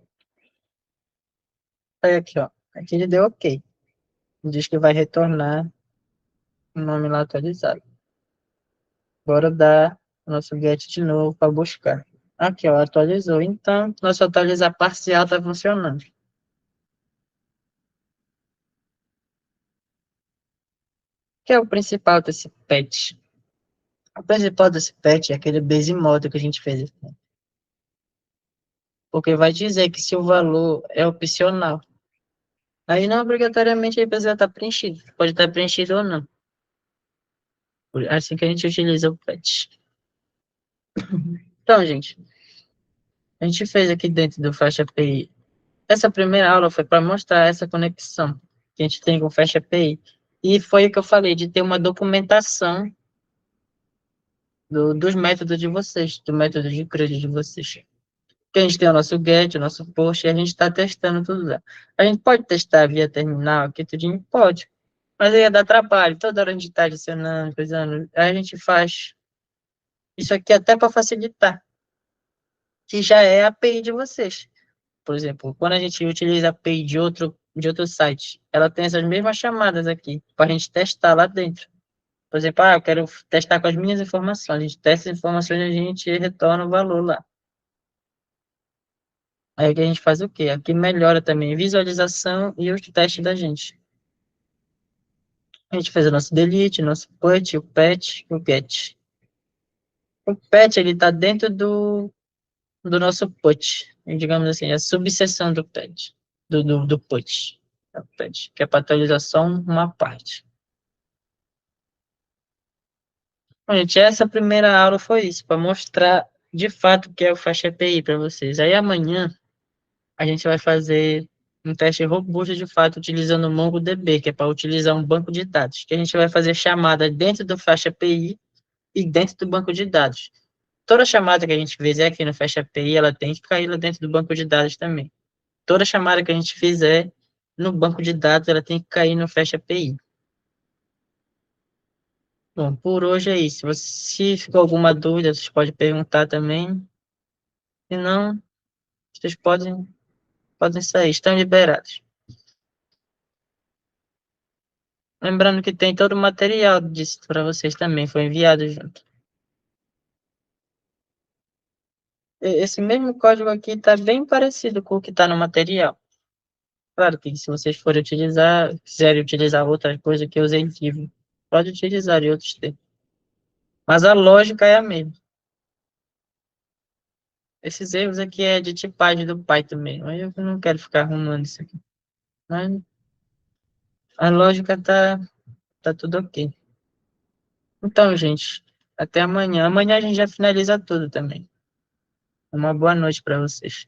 Aí aqui, ó. Aqui ele deu OK. Diz que vai retornar o nome lá atualizado. Bora dar o nosso get de novo para buscar. Aqui, ó, atualizou. Então, nosso atualizar parcial está funcionando. Que é o principal desse patch. O principal desse patch é aquele base model que a gente fez. Porque vai dizer que se o valor é opcional, aí não obrigatoriamente ele precisa estar preenchido. Pode estar preenchido ou não. Assim que a gente utiliza o patch. Então, gente, a gente fez aqui dentro do Fast API. Essa primeira aula foi para mostrar essa conexão que a gente tem com o Fast API. E foi o que eu falei, de ter uma documentação dos métodos de vocês, do método de crédito de vocês. Que a gente tem o nosso get, o nosso post, e a gente está testando tudo lá. A gente pode testar via terminal, aqui tudinho? Pode. Mas aí ia dar trabalho, toda hora a gente está adicionando, coisando. Aí a gente faz isso aqui até para facilitar, que já é a API de vocês. Por exemplo, quando a gente utiliza a API de outro site, ela tem essas mesmas chamadas aqui, para a gente testar lá dentro. Por exemplo, eu quero testar com as minhas informações. A gente testa as informações e a gente retorna o valor lá. Aí aqui a gente faz o quê? Aqui melhora também a visualização e os testes da gente. A gente fez o nosso delete, nosso put, o patch e o get. O patch, ele está dentro do nosso put. Digamos assim, a subseção do patch, do put. É o patch, que é para atualização uma parte. Bom, gente, essa primeira aula foi isso, para mostrar de fato o que é o Fast API para vocês. Aí amanhã a gente vai fazer um teste robusto de fato utilizando o MongoDB, que é para utilizar um banco de dados, que a gente vai fazer chamada dentro do Fast API e dentro do banco de dados. Toda chamada que a gente fizer aqui no Fast API, ela tem que cair lá dentro do banco de dados também. Toda chamada que a gente fizer no banco de dados, ela tem que cair no Fast API. Bom, por hoje é isso. Se ficou alguma dúvida, vocês podem perguntar também. Se não, vocês podem sair, estão liberados. Lembrando que tem todo o material disso para vocês também, foi enviado junto. Esse mesmo código aqui está bem parecido com o que está no material. Claro que se vocês forem utilizar, quiserem utilizar outra coisa que eu usei em livro, pode utilizar em outros tempos. Mas a lógica é a mesma. Esses erros aqui é de tipagem do Python mesmo. Aí eu não quero ficar arrumando isso aqui. Mas a lógica tá tudo ok. Então, gente, até amanhã. Amanhã a gente já finaliza tudo também. Uma boa noite para vocês.